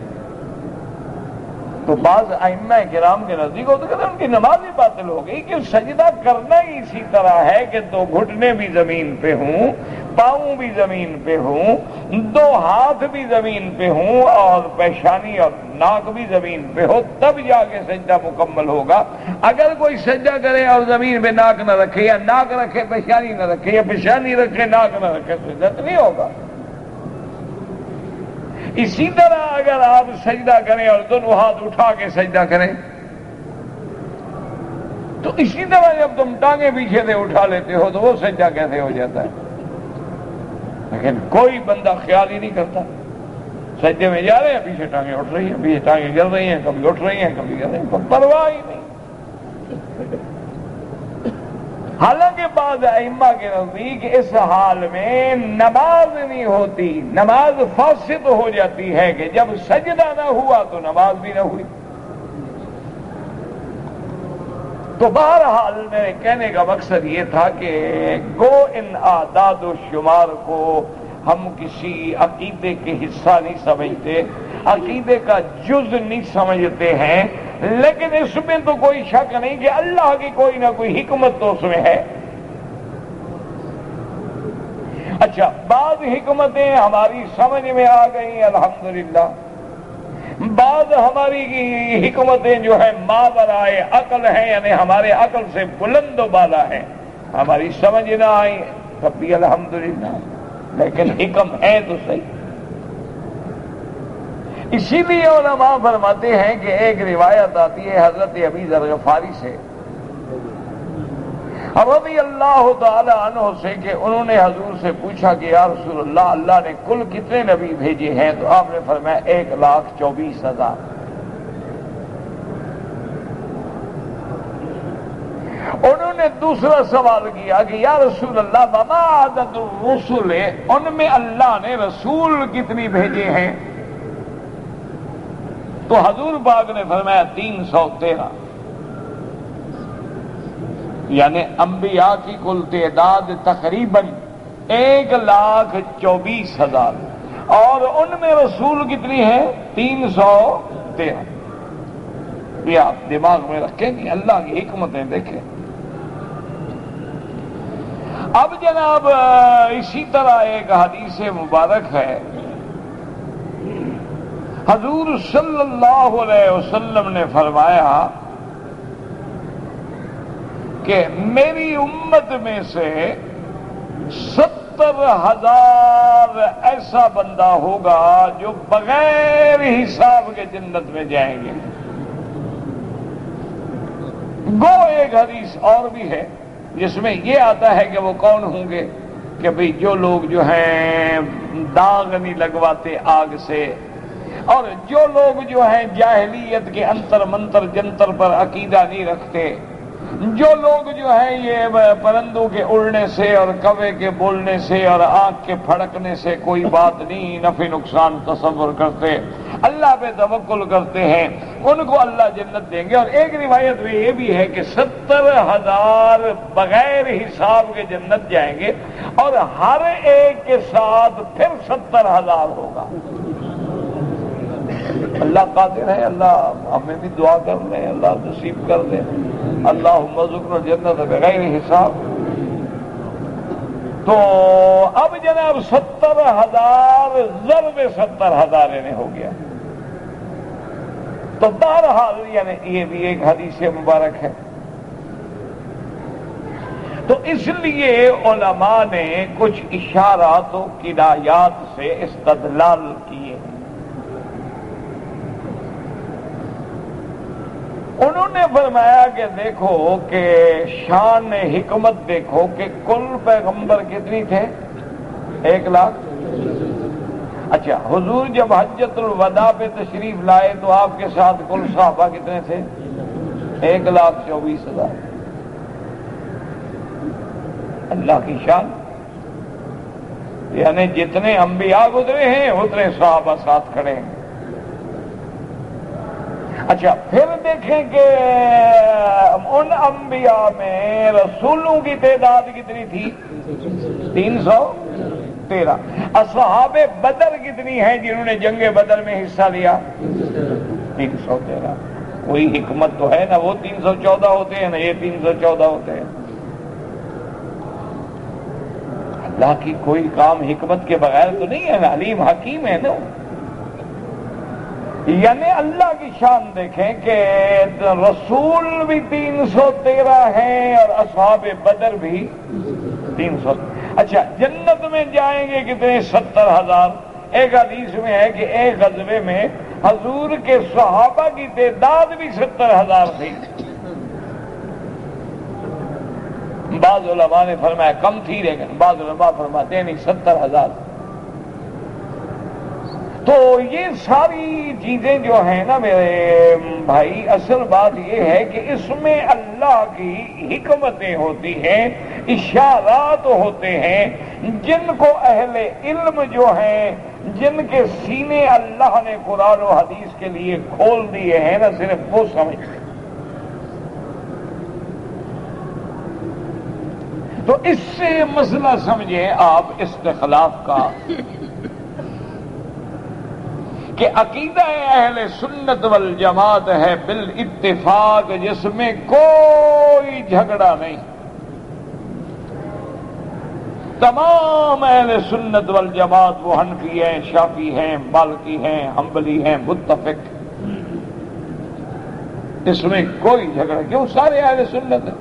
تو بعض ائمہ کرام کے نزدیک ہوتے ہیں ان کی نماز ہی باطل ہو گئی، کہ سجدہ کرنا ہی اسی طرح ہے کہ 2 گھٹنے بھی زمین پہ ہوں، پاؤں بھی زمین پہ ہوں، 2 ہاتھ بھی زمین پہ ہوں، اور پیشانی اور ناک بھی زمین پہ ہو، تب جا کے سجدہ مکمل ہوگا۔ اگر کوئی سجدہ کرے اور زمین پہ ناک نہ رکھے، یا ناک رکھے پیشانی نہ رکھے، یا پیشانی رکھے ناک نہ رکھے، سجدہ نہیں ہوگا۔ اسی طرح اگر آپ سجدہ کریں اور دونوں ہاتھ اٹھا کے سجدہ کریں، تو اسی طرح جب تم ٹانگیں پیچھے سے اٹھا لیتے ہو تو وہ سجدہ کیسے ہو جاتا ہے؟ لیکن کوئی بندہ خیال ہی نہیں کرتا، سجدے میں جا رہے ہیں، پیچھے ٹانگیں اٹھ رہی ہیں، پیچھے ٹانگیں گر رہی ہیں، کبھی اٹھ رہی ہیں، کبھی گر رہی ہیں، پرواہ ہی نہیں۔ حالانکہ بعض ائمہ کے نزدیک اس حال میں نماز نہیں ہوتی، نماز فاسد ہو جاتی ہے کہ جب سجدہ نہ ہوا تو نماز بھی نہ ہوئی۔ تو بہرحال میرے کہنے کا مقصد یہ تھا کہ گو ان اعداد و شمار کو ہم کسی عقیدے کے حصہ نہیں سمجھتے، عقیدے کا جز نہیں سمجھتے ہیں، لیکن اس میں تو کوئی شک نہیں کہ اللہ کی کوئی نہ کوئی حکمت تو اس میں ہے۔ اچھا، بعض حکمتیں ہماری سمجھ میں آ گئی الحمدللہ، بعض ہماری حکمتیں جو ہے ماورائے عقل ہیں، یعنی ہمارے عقل سے بلند و بالا ہیں، ہماری سمجھ نہ آئی تب بھی الحمدللہ، لیکن حکم ہے تو صحیح۔ اسی لیے علماء فرماتے ہیں کہ ایک روایت آتی ہے حضرت ابی ذر غفاری سے رضی اللہ تعالی عنہ سے کہ انہوں نے حضور سے پوچھا کہ یا رسول اللہ، اللہ نے کل کتنے نبی بھیجے ہیں؟ تو آپ نے فرمایا 1,24,000۔ انہوں نے دوسرا سوال کیا کہ یا رسول اللہ وما عدد الرسل، ان میں اللہ نے رسول کتنی بھیجے ہیں؟ تو حضور پاک نے فرمایا 313، یعنی انبیاء کی کل تعداد تقریباً 1,24,000، اور ان میں رسول کتنی ہے؟ 313۔ یہ آپ دماغ میں رکھیں کہ اللہ کی حکمتیں دیکھیں۔ اب جناب اسی طرح ایک حدیث مبارک ہے، حضور صلی اللہ علیہ وسلم نے فرمایا کہ میری امت میں سے 70,000 ایسا بندہ ہوگا جو بغیر حساب کے جنت میں جائیں گے۔ گو ایک حدیث اور بھی ہے جس میں یہ آتا ہے کہ وہ کون ہوں گے کہ بھئی جو لوگ جو ہیں داغ نہیں لگواتے آگ سے، اور جو لوگ جو ہیں جاہلیت کے انتر منتر جنتر پر عقیدہ نہیں رکھتے، جو لوگ جو ہیں یہ پرندوں کے اڑنے سے اور کوے کے بولنے سے اور آنکھ کے پھڑکنے سے کوئی بات نہیں نفع نقصان تصور کرتے، اللہ پہ توکل کرتے ہیں، ان کو اللہ جنت دیں گے۔ اور ایک روایت میں یہ بھی ہے کہ 70,000 بغیر حساب کے جنت جائیں گے، اور ہر ایک کے ساتھ پھر 70,000 ہوگا۔ اللہ قادر ہے، اللہ ہمیں بھی دعا کر لیں، اللہ نصیب کر دیں، اللہم ارزقنا الجنت بغیر حساب۔ تو اب جناب 70,000 ضرب 70,000 یعنی ہو گیا۔ تو بہرحال یعنی یہ بھی ایک حدیث مبارک ہے۔ تو اس لیے علماء نے کچھ اشارات و کنایات سے استدلال کیے ہیں۔ انہوں نے فرمایا کہ دیکھو کہ شان حکمت دیکھو کہ کل پیغمبر کتنی تھے؟ 1,00,000۔ اچھا، حضور جب حجۃ الوداع پہ تشریف لائے تو آپ کے ساتھ کل صحابہ کتنے تھے؟ 1,24,000۔ اللہ کی شان، یعنی جتنے انبیاء گزرے ہیں اتنے صحابہ ساتھ کھڑے ہیں۔ اچھا، پھر دیکھیں کہ ان انبیاء میں رسولوں کی تعداد کتنی تھی؟ 313۔ اصحاب بدر کتنی ہیں جنہوں نے جنگ بدر میں حصہ لیا؟ 313۔ کوئی حکمت تو ہے نا، وہ 314 ہوتے ہیں نا یہ 314 ہوتے ہیں۔ اللہ کی کوئی کام حکمت کے بغیر تو نہیں ہے نا، علیم حکیم ہے نا۔ یعنی اللہ کی شان دیکھیں کہ رسول بھی 313 ہیں اور اصحاب بدر بھی 300۔ اچھا، جنت میں جائیں گے کتنے؟ 70,000۔ ایک حدیث میں ہے کہ ایک غزوے میں حضور کے صحابہ کی تعداد بھی 70,000 تھی۔ بعض علماء نے فرمایا کم تھی، لیکن بعض علماء فرماتے ہیں نہیں 70,000۔ تو یہ ساری چیزیں جو ہیں نا میرے بھائی، اصل بات یہ ہے کہ اس میں اللہ کی حکمتیں ہوتی ہیں، اشارات ہوتے ہیں، جن کو اہل علم جو ہیں، جن کے سینے اللہ نے قرآن و حدیث کے لیے کھول دیے ہیں نا، صرف وہ سمجھتے ہیں۔ تو اس سے مسئلہ سمجھیں آپ استخلاف کا، کہ عقیدہ اہل سنت والجماعت ہے بالاتفاق، جس میں کوئی جھگڑا نہیں۔ تمام اہل سنت والجماعت، وہ حنفی ہیں، شافعی ہیں، مالکی ہیں، حنبلی ہیں، متفق، اس میں کوئی جھگڑا، کیوں؟ سارے اہل سنت ہیں،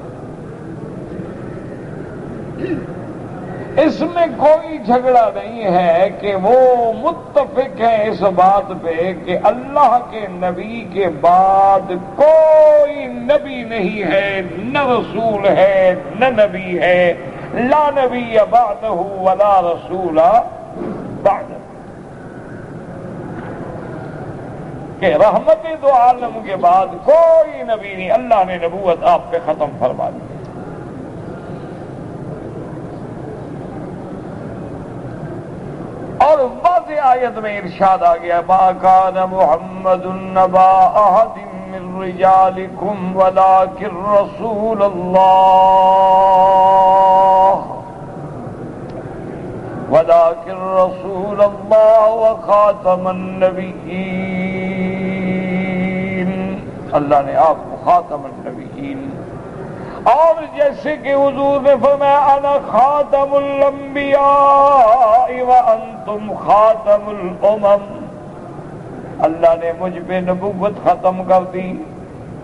اس میں کوئی جھگڑا نہیں ہے کہ وہ متفق ہیں اس بات پہ کہ اللہ کے نبی کے بعد کوئی نبی نہیں ہے، نہ رسول ہے نہ نبی ہے، لا نبی بعدہ ولا رسول بعدہ، کہ رحمت دو عالم کے بعد کوئی نبی نہیں، اللہ نے نبوت آپ پہ ختم فرما دی۔ اور واضح آیت میں ارشاد آ گیا، ما کان محمد نبا احد من رجالکم ولکن رسول اللہ وخاتم النبیین، اللہ نے آپ کو خاتم النبیین، اور جیسے کہ حضور نے فرمایا انا خاتم الانبیاء وانتم خاتم الامم، اللہ نے مجھ پہ نبوت ختم کر دی،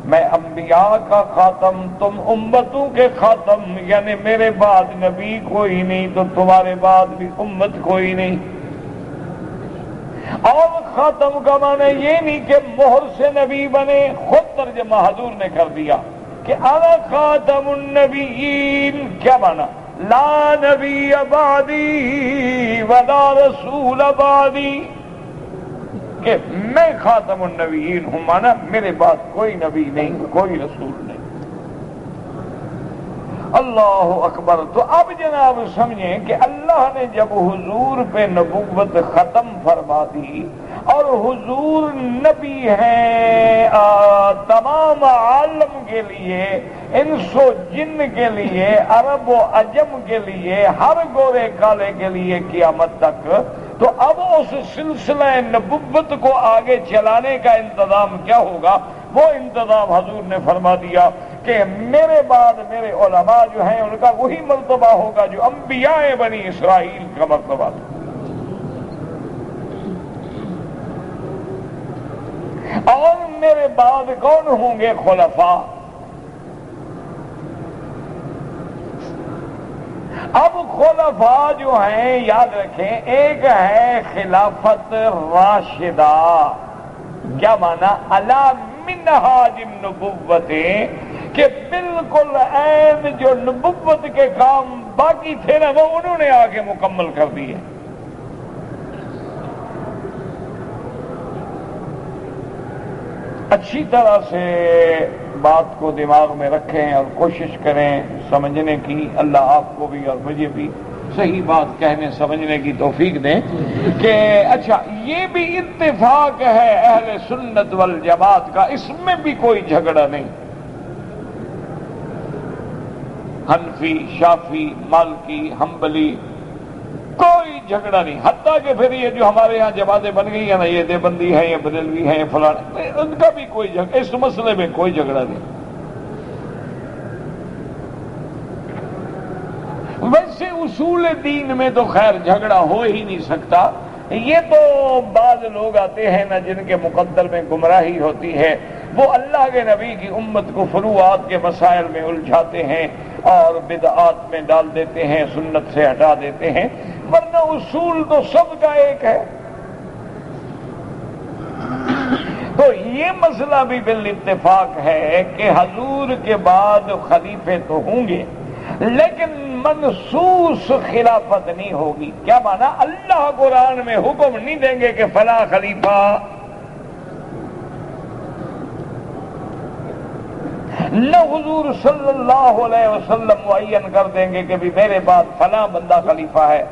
میں انبیاء کا خاتم، تم امتوں کے خاتم، یعنی میرے بعد نبی کوئی نہیں تو تمہارے بعد بھی امت کوئی نہیں۔ اور خاتم کا معنی یہ نہیں کہ مہر سے نبی بنے، خود ترجمہ حضور نے کر دیا کہ انا خاتم النبیین، کیا معنی؟ لا نبی بعدی ولا رسول بعدی، کہ میں خاتم النبیین ہوں، مانا میرے بعد کوئی نبی نہیں، کوئی رسول نہیں۔ اللہ اکبر۔ تو اب جناب سمجھیں کہ اللہ نے جب حضور پہ نبوت ختم فرما دی، اور حضور نبی ہیں تمام عالم کے لیے، انس و جن کے لیے، عرب و عجم کے لیے، ہر گورے کالے کے لیے قیامت تک، تو اب اس سلسلہ نبوت کو آگے چلانے کا انتظام کیا ہوگا؟ وہ انتظام حضور نے فرما دیا کہ میرے بعد میرے علماء جو ہیں ان کا وہی مرتبہ ہوگا جو انبیاء بنی اسرائیل کا مرتبہ تھا۔ اور میرے بعد کون ہوں گے؟ خلفاء۔ اب خلفاء جو ہیں یاد رکھیں، ایک ہے خلافت راشدہ، کیا معنی؟ علی منہاج النبوت، کہ بالکل عین جو نبوت کے کام باقی تھے نا وہ انہوں نے آ کے مکمل کر دیے۔ اچھی طرح سے بات کو دماغ میں رکھیں اور کوشش کریں سمجھنے کی، اللہ آپ کو بھی اور مجھے بھی صحیح بات کہنے سمجھنے کی توفیق دیں کہ اچھا یہ بھی اتفاق ہے اہل سنت والجماعت کا، اس میں بھی کوئی جھگڑا نہیں، حنفی، شافعی، مالکی، حنبلی، کوئی جھگڑا نہیں۔ حتیٰ کہ پھر یہ جو ہمارے ہاں جماعتیں بن گئی ہیں نا، یہ دیوبندی ہیں، یہ بریلوی ہیں، فلان، ان کا بھی کوئی جھگڑا، اس مسئلے میں کوئی جھگڑا نہیں۔ ویسے اصول دین میں تو خیر جھگڑا ہو ہی نہیں سکتا، یہ تو بعض لوگ آتے ہیں نا جن کے مقدر میں گمراہی ہوتی ہے، وہ اللہ کے نبی کی امت کو فروعات کے مسائل میں الجھاتے ہیں اور بدعات میں ڈال دیتے ہیں، سنت سے ہٹا دیتے ہیں، ورنہ اصول تو سب کا ایک ہے۔ تو یہ مسئلہ بھی بالاتفاق ہے کہ حضور کے بعد خلیفے تو ہوں گے، لیکن منسوس خلافت نہیں ہوگی۔ کیا مانا؟ اللہ قرآن میں حکم نہیں دیں گے کہ فلاں خلیفہ، نہ حضور صلی اللہ علیہ وسلم معین کر دیں گے کہ بھی میرے بعد فلاں بندہ خلیفہ ہے۔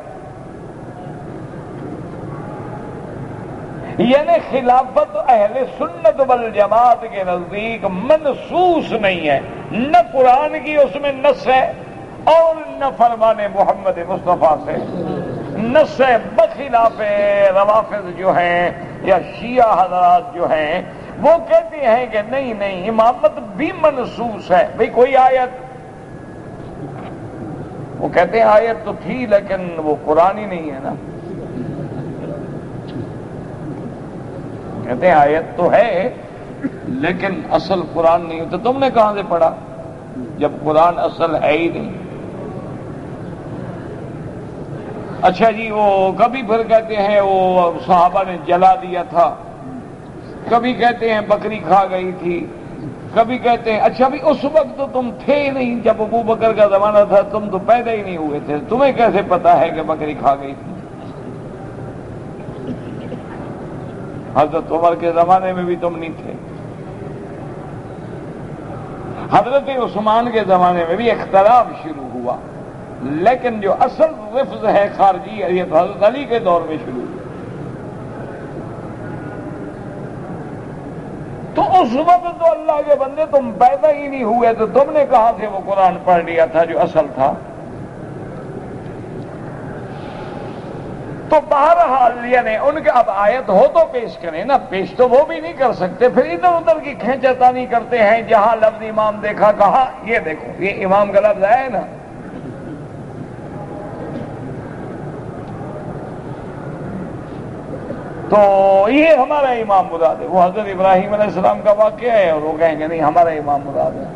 یعنی خلافت اہل سنت والجماعت کے نزدیک منسوس نہیں ہے، نہ قرآن کی اس میں نص ہے اور نہ فرمان محمد مصطفیٰ سے نص ہے، بخلاف روافض جو ہیں یا شیعہ حضرات جو ہیں وہ کہتے ہیں کہ نہیں نہیں امامت بھی منسوس ہے۔ بھئی کوئی آیت، وہ کہتے ہیں آیت تو تھی لیکن وہ قرآن ہی نہیں ہے نا، کہتے ہیں آیت تو ہے لیکن اصل قرآن نہیں، تو تم نے کہاں سے پڑھا جب قرآن اصل ہے ہی نہیں؟ اچھا جی، وہ کبھی پھر کہتے ہیں وہ صحابہ نے جلا دیا تھا، کبھی کہتے ہیں بکری کھا گئی تھی، کبھی کہتے ہیں اچھا بھی اس وقت تو تم تھے نہیں، جب ابو بکر کا زمانہ تھا تم تو پیدا ہی نہیں ہوئے تھے، تمہیں کیسے پتا ہے کہ بکری کھا گئی تھی؟ حضرت عمر کے زمانے میں بھی تم نہیں تھے، حضرت عثمان کے زمانے میں بھی اختلاف شروع ہوا، لیکن جو اصل لفظ ہے خارجی یہ تو حضرت علی کے دور میں شروع ہوا۔ تو اس وقت تو اللہ کے بندے تم پیدا ہی نہیں ہوئے، تو تم نے کہاں سے وہ قرآن پڑھ لیا تھا جو اصل تھا؟ تو بہرحال یعنی ان کے اب آیت ہو تو پیش کریں نا، پیش تو وہ بھی نہیں کر سکتے، پھر ادھر ادھر کی کھینچتانی کرتے ہیں، جہاں لفظ امام دیکھا کہا یہ دیکھو یہ امام کا لفظ ہے نا، تو یہ ہمارا امام مراد ہے، وہ حضرت ابراہیم علیہ السلام کا واقعہ ہے اور وہ کہیں گے نہیں ہمارا امام مراد ہے۔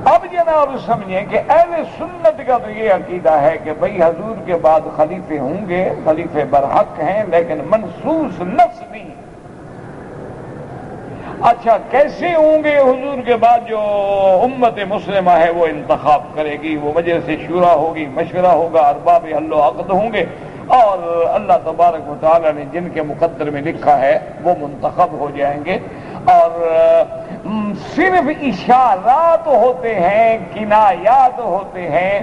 اب جناب سمجھیں کہ اہل سنت کا تو یہ عقیدہ ہے کہ بھئی حضور کے بعد خلیفے ہوں گے، خلیفے برحق ہیں لیکن منسوس نص نہیں۔ اچھا کیسے ہوں گے؟ حضور کے بعد جو امت مسلمہ ہے وہ انتخاب کرے گی، وہ مجلس شورا ہوگی، مشورہ ہوگا، ارباب حل و عقد ہوں گے، اور اللہ تبارک و تعالی نے جن کے مقدر میں لکھا ہے وہ منتخب ہو جائیں گے، اور صرف اشارات ہوتے ہیں، کنایات ہوتے ہیں،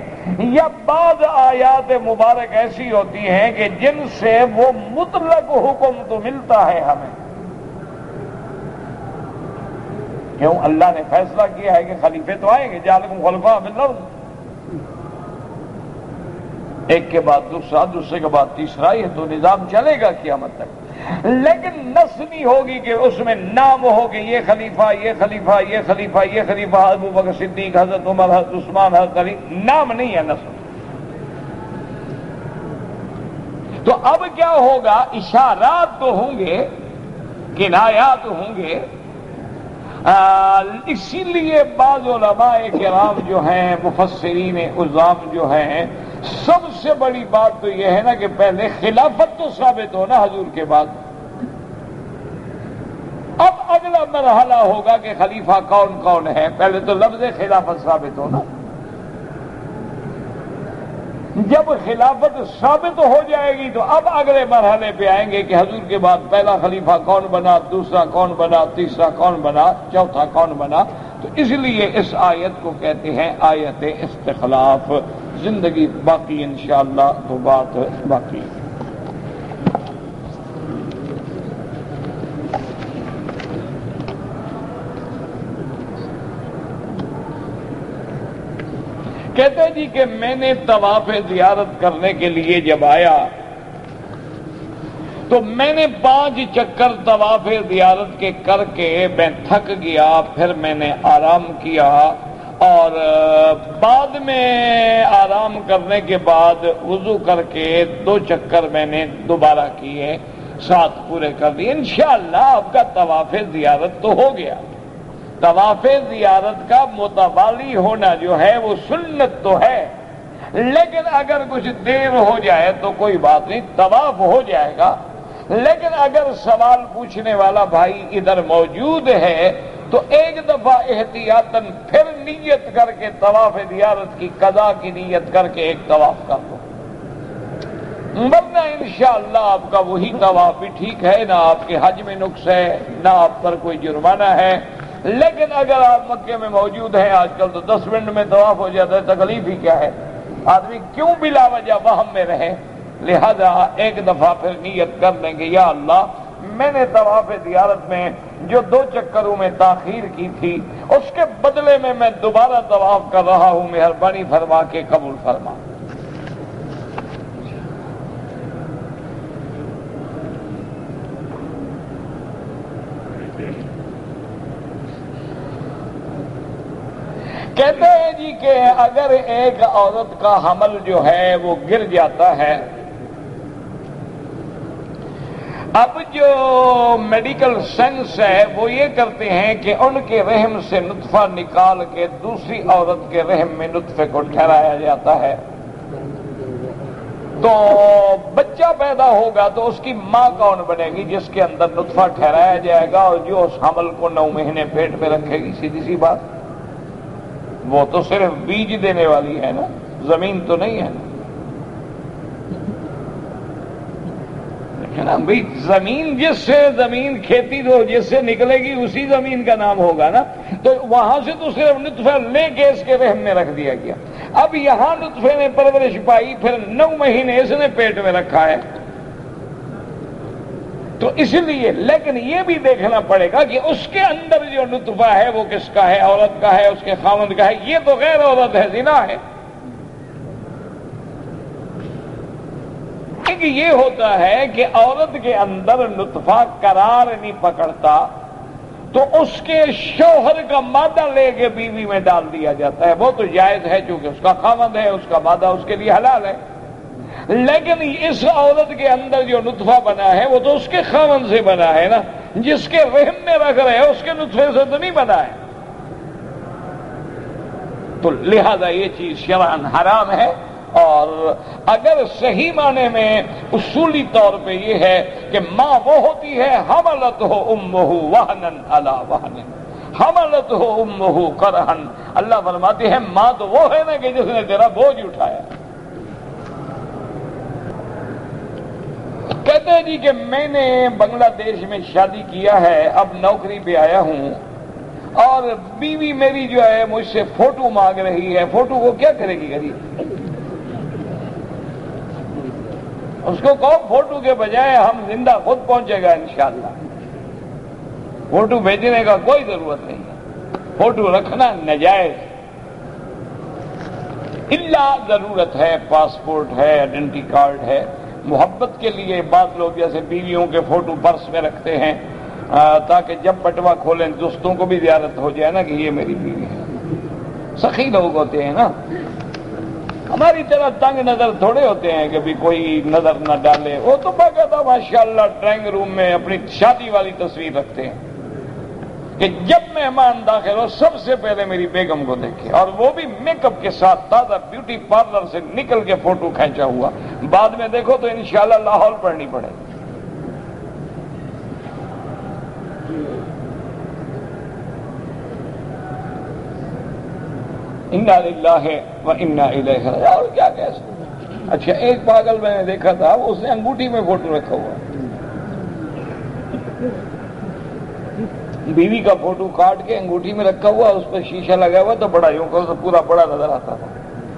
یا بعض آیات مبارک ایسی ہوتی ہیں کہ جن سے وہ مطلق حکم تو ملتا ہے ہمیں، کیوں اللہ نے فیصلہ کیا ہے کہ خلیفے تو آئیں گے، جعلکم خلفاء فی الارض، ایک کے بعد دوسرا، دوسرے کے بعد تیسرا، یہ تو نظام چلے گا قیامت تک، لیکن نص نہیں ہوگی کہ اس میں نام ہوگی یہ خلیفہ یہ خلیفہ یہ خلیفہ یہ خلیفہ، ابو بکر صدیق، حضرت عمر، حضرت عثمان، حضرت علی، نام نہیں ہے نص۔ تو اب کیا ہوگا؟ اشارات تو ہوں گے، کنایات ہوں گے، اسی لیے بعض علماء کرام جو ہیں، مفسرین عظام جو ہیں، سب سے بڑی بات تو یہ ہے نا کہ پہلے خلافت تو ثابت ہو نا حضور کے بعد، اب اگلا مرحلہ ہوگا کہ خلیفہ کون کون ہے، پہلے تو لفظ خلافت ثابت ہو نا، جب خلافت ثابت ہو جائے گی تو اب اگلے مرحلے پہ آئیں گے کہ حضور کے بعد پہلا خلیفہ کون بنا، دوسرا کون بنا، تیسرا کون بنا، چوتھا کون بنا۔ تو اس لیے اس آیت کو کہتے ہیں آیت استخلاف۔ زندگی باقی انشاءاللہ تو بات باقی۔ کہتے جی کہ میں نے طواف زیارت کرنے کے لیے جب آیا تو میں نے 5 چکر طواف زیارت کے کر کے میں تھک گیا، پھر میں نے آرام کیا، اور بعد میں آرام کرنے کے بعد وضو کر کے 2 چکر میں نے دوبارہ کیے، 7 پورے کر دیے۔ انشاءاللہ آپ کا طواف زیارت تو ہو گیا۔ طواف زیارت کا متوالی ہونا جو ہے وہ سنت تو ہے، لیکن اگر کچھ دیر ہو جائے تو کوئی بات نہیں، طواف ہو جائے گا۔ لیکن اگر سوال پوچھنے والا بھائی ادھر موجود ہے تو ایک دفعہ احتیاطاً پھر نیت کر کے طواف زیارت کی قضا کی نیت کر کے ایک طواف کر دو، ورنہ انشاءاللہ آپ کا وہی طواف بھی ٹھیک ہے، نہ آپ کے حج میں نقص ہے، نہ آپ پر کوئی جرمانہ ہے۔ لیکن اگر آپ مکے میں موجود ہیں، آج کل تو 10 منٹ میں طواف ہو جاتا ہے، تکلیف ہی کیا ہے؟ آدمی کیوں بلا وجہ وہم میں رہے؟ لہذا ایک دفعہ پھر نیت کر لیں گے، یا اللہ میں نے طواف زیارت میں جو 2 چکروں میں تاخیر کی تھی اس کے بدلے میں دوبارہ طواف کر رہا ہوں، مہربانی فرما کے قبول فرما۔ کہتے ہیں جی کہ اگر ایک عورت کا حمل جو ہے وہ گر جاتا ہے، اب جو میڈیکل سائنس ہے وہ یہ کرتے ہیں کہ ان کے رحم سے نطفہ نکال کے دوسری عورت کے رحم میں نطفے کو ٹھہرایا جاتا ہے، تو بچہ پیدا ہوگا تو اس کی ماں کون بنے گی؟ جس کے اندر نطفہ ٹھہرایا جائے گا اور جو اس حمل کو 9 مہینے پیٹ میں رکھے گی۔ سیدھی سی بات، وہ تو صرف بیج دینے والی ہے نا، زمین تو نہیں ہے نا بھائی۔ زمین جس سے زمین کھیتی تو جس سے نکلے گی اسی زمین کا نام ہوگا نا، تو وہاں سے تو صرف نطفہ لے کے اس کے رحم میں رکھ دیا گیا۔ اب یہاں نطفے نے پرورش پائی، پھر 9 مہینے اس نے پیٹ میں رکھا ہے، تو اس لیے لیکن یہ بھی دیکھنا پڑے گا کہ اس کے اندر جو نطفہ ہے وہ کس کا ہے؟ عورت کا ہے، اس کے خاوند کا ہے؟ یہ تو غیر عورت ہے، زنا ہے۔ کہ یہ ہوتا ہے کہ عورت کے اندر نطفہ قرار نہیں پکڑتا تو اس کے شوہر کا مادہ لے کے بیوی میں ڈال دیا جاتا ہے، وہ تو جائز ہے چونکہ اس کا خاوند ہے، اس کا مادہ اس کے لیے حلال ہے۔ لیکن اس عورت کے اندر جو نطفہ بنا ہے وہ تو اس کے خاوند سے بنا ہے نا، جس کے رحم میں رکھ رہے ہیں اس کے نطفے سے تو نہیں بنا ہے، تو لہذا یہ چیز شرعاً حرام ہے۔ اور اگر صحیح معنی میں اصولی طور پہ یہ ہے کہ ماں وہ ہوتی ہے حملت ہو امہ وہنن علی وہن، حملت ہو امہ کرہن، اللہ فرماتے ہیں ماں تو وہ ہے نا کہ جس نے تیرا بوجھ اٹھایا۔ کہتے ہیں جی کہ میں نے بنگلہ دیش میں شادی کیا ہے، اب نوکری پہ آیا ہوں اور بیوی میری جو ہے مجھ سے فوٹو مانگ رہی ہے، فوٹو کو کیا کرے گی؟ اس کو کہو فوٹو کے بجائے ہم زندہ خود پہنچے گا انشاءاللہ، فوٹو بھیجنے کا کوئی ضرورت نہیں ہے، فوٹو رکھنا ناجائز، الا ضرورت ہے، پاسپورٹ ہے، آئیڈینٹی کارڈ ہے، محبت کے لیے بعض لوگ جیسے بیویوں کے فوٹو پرس میں رکھتے ہیں تاکہ جب بٹوا کھولیں دوستوں کو بھی زیارت ہو جائے نا کہ یہ میری بیوی ہے۔ سخی لوگ ہوتے ہیں نا، ہماری طرح تنگ نظر تھوڑے ہوتے ہیں کہ بھی کوئی نظر نہ ڈالے، وہ تو باقاعدہ ماشاءاللہ ڈرائنگ روم میں اپنی شادی والی تصویر رکھتے ہیں کہ جب مہمان داخل ہو سب سے پہلے میری بیگم کو دیکھے، اور وہ بھی میک اپ کے ساتھ تازہ بیوٹی پارلر سے نکل کے فوٹو کھینچا ہوا، بعد میں دیکھو تو انشاءاللہ لاہور پڑھنی پڑے۔ انا للہ و انا الیہ راجعون۔ اور کیا کہہ سکتے؟ اچھا ایک پاگل میں نے دیکھا تھا، اس نے انگوٹھی میں فوٹو رکھا ہوا، بیوی کا فوٹو کاٹ کے انگوٹھی میں رکھا ہوا، اس پہ شیشہ لگا ہوا تو بڑا یوں کو پورا بڑا نظر آتا تھا،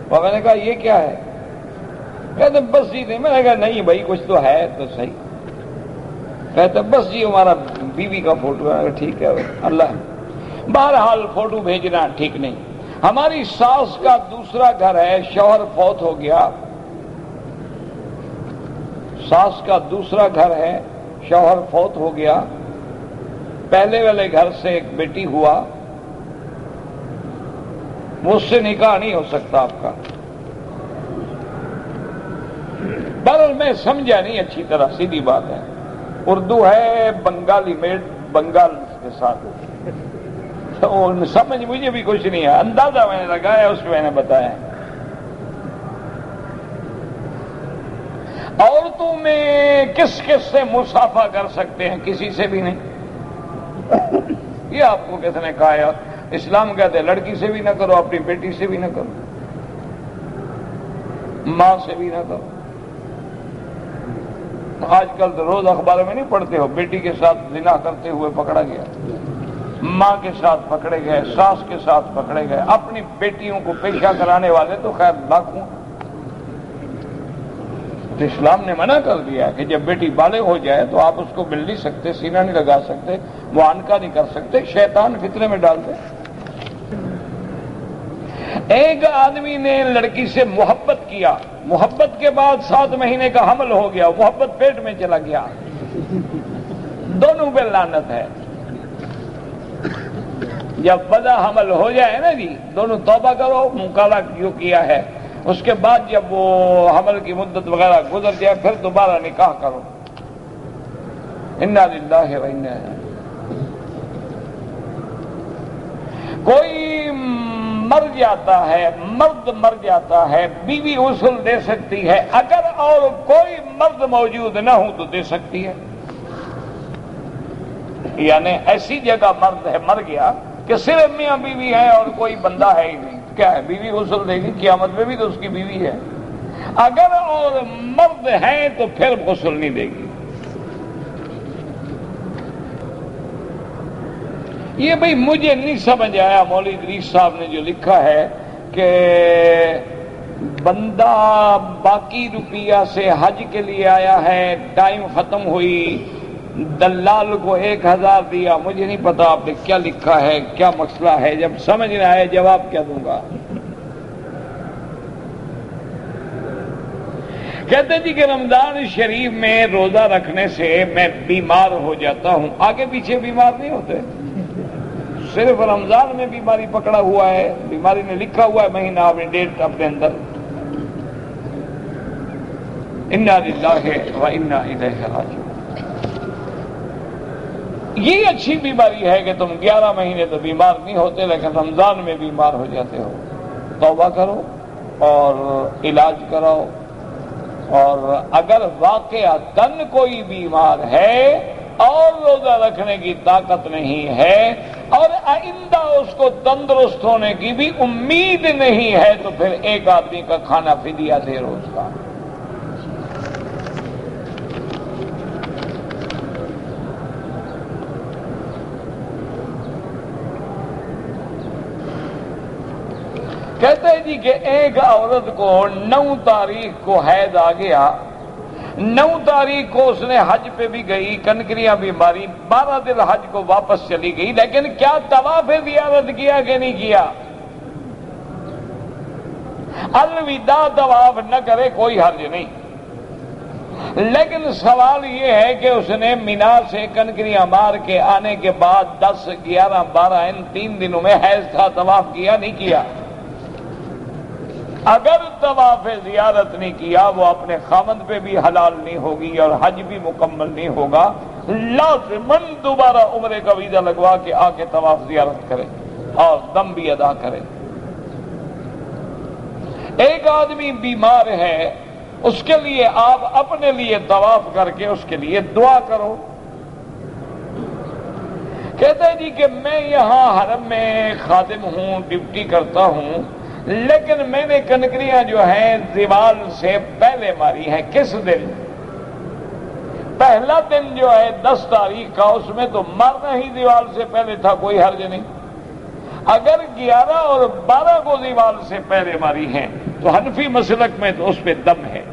اور میں نے کہا یہ کیا ہے؟ کہتے بس جی نہیں، میں نے کہا نہیں بھائی کچھ تو ہے تو صحیح، کہتے بس جی ہمارا بیوی کا فوٹو ہے۔ ٹھیک ہے اللہ، بہرحال فوٹو بھیجنا ٹھیک نہیں۔ ہماری ساس کا دوسرا گھر ہے، شوہر فوت ہو گیا، ساس کا دوسرا گھر ہے، شوہر فوت ہو گیا، پہلے والے گھر سے ایک بیٹی ہوا، مجھ سے نکاح نہیں ہو سکتا آپ کا۔ بہرحال میں سمجھا نہیں اچھی طرح، سیدھی بات ہے، اردو ہے بنگالی میں بنگال کے ساتھ، تو سمجھ مجھے بھی کچھ نہیں ہے، اندازہ میں نے لگایا، اس میں نے بتایا۔ عورتوں میں کس کس سے مصافحہ کر سکتے ہیں؟ کسی سے بھی نہیں، یہ آپ کو کس نے کہا ہے؟ اسلام کہتے ہیں لڑکی سے بھی نہ کرو، اپنی بیٹی سے بھی نہ کرو، ماں سے بھی نہ کرو۔ آج کل تو روز اخبار میں نہیں پڑھتے ہو، بیٹی کے ساتھ زنا کرتے ہوئے پکڑا گیا، ماں کے ساتھ پکڑے گئے، ساس کے ساتھ پکڑے گئے، اپنی بیٹیوں کو پیشہ کرانے والے تو خیر لاکھوں۔ تو اسلام نے منع کر دیا کہ جب بیٹی بالغ ہو جائے تو آپ اس کو مل نہیں سکتے، سینہ نہیں لگا سکتے، معانقہ نہیں کر سکتے، شیطان فتنے میں ڈال دے۔ ایک آدمی نے لڑکی سے محبت کیا، محبت کے بعد 7 مہینے کا حمل ہو گیا، محبت پیٹ میں چلا گیا، دونوں پہ لعنت ہے۔ جب وضع حمل ہو جائے نا جی، دونوں توبہ کرو، مکالہ جو کیا ہے، اس کے بعد جب وہ حمل کی مدت وغیرہ گزر جائے پھر دوبارہ نکاح کرو۔ انا للہ و انا الیہ۔ کوئی مر جاتا ہے، مرد مر جاتا ہے، بیوی غسل دے سکتی ہے، اگر اور کوئی مرد موجود نہ ہو تو دے سکتی ہے۔ یعنی ایسی جگہ مرد ہے مر گیا کہ صرف میاں بیوی ہے اور کوئی بندہ ہے ہی نہیں، کیا ہے؟ بیوی غسل دے گی، قیامت میں بھی تو اس کی بیوی ہے۔ اگر اور مرد ہیں تو پھر غسل نہیں دے گی۔ یہ بھئی مجھے نہیں سمجھ آیا، مولوی ادریس صاحب نے جو لکھا ہے کہ بندہ باقی روپیہ سے حج کے لیے آیا ہے، ٹائم ختم ہوئی، دلال کو 1000 دیا، مجھے نہیں پتا آپ نے کیا لکھا ہے، کیا مسئلہ ہے، جب سمجھ نہ آئے جواب کیا دوں گا۔ کہتے جی کہ رمضان شریف میں روزہ رکھنے سے میں بیمار ہو جاتا ہوں، آگے پیچھے بیمار نہیں ہوتے، صرف رمضان میں بیماری پکڑا ہوا ہے، بیماری نے لکھا ہوا ہے مہینہ، اپنی ڈیٹ اپنے اندر۔ انا للہ و انا الیہ راجعون۔ یہ اچھی بیماری ہے کہ تم 11 مہینے تو بیمار نہیں ہوتے لیکن رمضان میں بیمار ہو جاتے ہو۔ توبہ کرو اور علاج کراؤ، اور اگر واقعتاً کوئی بیمار ہے اور روزہ رکھنے کی طاقت نہیں ہے اور آئندہ اس کو تندرست ہونے کی بھی امید نہیں ہے تو پھر ایک آدمی کا کھانا فدیہ دے روز کا۔ کہتے ہیں جی کہ ایک عورت کو 9 تاریخ کو حیض آ گیا، 9 تاریخ کو اس نے حج پہ بھی گئی، کنکریاں بھی ماری، 12 دن حج کو واپس چلی گئی، لیکن کیا طواف زیارت کیا کہ نہیں کیا؟ الوداع طواف نہ کرے کوئی حرج نہیں، لیکن سوال یہ ہے کہ اس نے مینا سے کنکریاں مار کے آنے کے بعد 10 11 12 ان 3 دنوں میں حیض کا طواف کیا نہیں کیا؟ اگر طواف زیارت نہیں کیا وہ اپنے خاوند پہ بھی حلال نہیں ہوگی اور حج بھی مکمل نہیں ہوگا، لازماً دوبارہ عمرے کا ویزا لگوا کے آ کے طواف زیارت کرے اور دم بھی ادا کرے۔ ایک آدمی بیمار ہے، اس کے لیے آپ اپنے لیے طواف کر کے اس کے لیے دعا کرو۔ کہتے ہیں جی کہ میں یہاں حرم میں خادم ہوں، ڈیوٹی کرتا ہوں، لیکن میں نے کنکریاں جو ہیں زوال سے پہلے ماری ہیں۔ کس دن؟ پہلا دن جو ہے 10 تاریخ کا، اس میں تو مارنا ہی زوال سے پہلے تھا، کوئی حرج نہیں۔ اگر 11 اور 12 کو زوال سے پہلے ماری ہیں تو حنفی مسلک میں تو اس پہ دم ہے،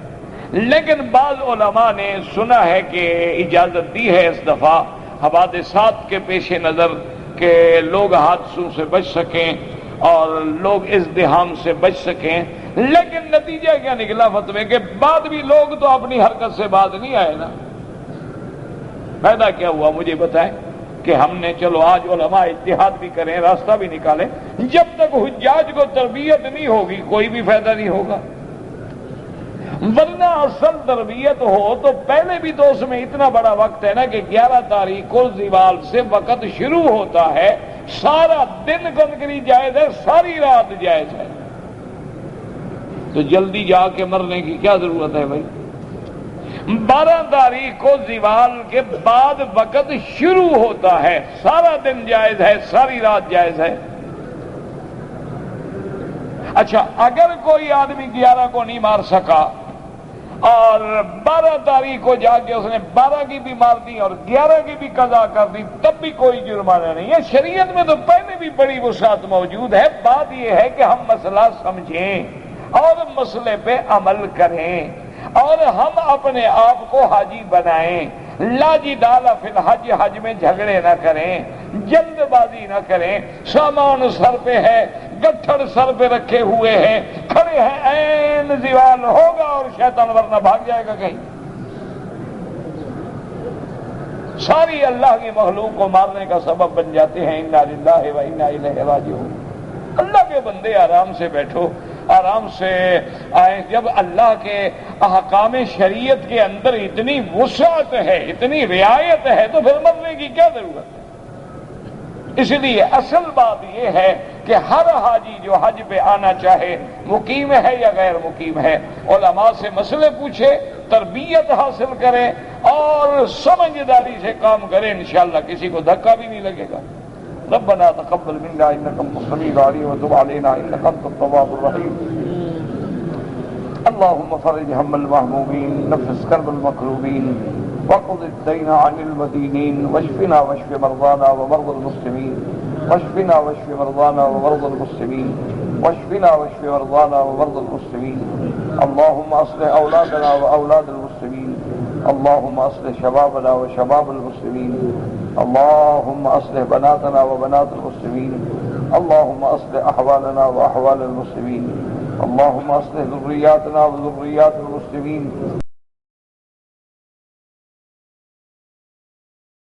لیکن بعض علماء نے سنا ہے کہ اجازت دی ہے اس دفعہ حوادثات کے پیش نظر کہ لوگ حادثوں سے بچ سکیں اور لوگ ازدحام سے بچ سکیں، لیکن نتیجہ کیا نکلا فتوے کے بعد بھی لوگ تو اپنی حرکت سے باز نہیں آئے نا۔ فائدہ کیا ہوا مجھے بتائیں کہ ہم نے چلو آج علماء اجتہاد بھی کریں، راستہ بھی نکالیں، جب تک حجاج کو تربیت نہیں ہوگی کوئی بھی فائدہ نہیں ہوگا، ورنہ اصل تربیت ہو تو پہلے بھی تو اس میں اتنا بڑا وقت ہے نا کہ 11 تاریخ کو زوال سے وقت شروع ہوتا ہے، سارا دن کنکری جائز ہے، ساری رات جائز ہے، تو جلدی جا کے مرنے کی کیا ضرورت ہے بھائی؟ 12 تاریخ کو زوال کے بعد وقت شروع ہوتا ہے، سارا دن جائز ہے، ساری رات جائز ہے۔ اچھا، اگر کوئی آدمی 11 کو نہیں مار سکا اور 12 تاریخ کو جا کے اس نے 12 کی بھی مار دی اور 11 کی بھی قضا کر دی، تب بھی کوئی جرمانہ نہیں ہے۔ شریعت میں تو پہلے بھی بڑی وسعت موجود ہے۔ بات یہ ہے کہ ہم مسئلہ سمجھیں اور مسئلے پہ عمل کریں اور ہم اپنے آپ کو حاجی بنائیں۔ لا جدال فی الحج، حج میں جھگڑے نہ کریں، جلد بازی نہ کریں۔ سامان سر پہ ہے، گٹھڑ سر پہ رکھے ہوئے ہیں، کھڑے ہیں، عین زوال ہوگا اور شیطان ورنہ بھاگ جائے گا کہیں۔ ساری اللہ کی مخلوق کو مارنے کا سبب بن جاتے ہیں۔ انا للہ و انا الیہ راجعون۔ اللہ کے بندے آرام سے بیٹھو، آرام سے آئے۔ جب اللہ کے احکام شریعت کے اندر اتنی وسعت ہے، اتنی رعایت ہے، تو پھر مرنے کی کیا ضرورت ہے؟ اس لیے اصل بات یہ ہے کہ ہر حاجی جو حج پہ آنا چاہے، مقیم ہے یا غیر مقیم ہے، علماء سے مسئلے پوچھے، تربیت حاصل کرے اور سمجھداری سے کام کرے، انشاءاللہ کسی کو دھکا بھی نہیں لگے گا۔ ربنا تقبل منا انك انت السميع العليم وتب علينا انك انت التواب الرحيم اللهم فرج هم المهمومين نفس كرب المكروبين وقض الدين عن المدينين واشفنا واشف مرضانا ومرضى المسلمين واشفنا واشف مرضانا ومرضى المسلمين واشفنا واشف مرضانا ومرضى المسلمين اللهم اصلح اولادنا واولاد المسلمين اللهم اصلح شبابنا وشباب المسلمين اللهم اصلح بناتنا وبنات المسلمين اللهم اصلح احوالنا واحوال المسلمين اللهم اصلح ذرياتنا وذريات المسلمين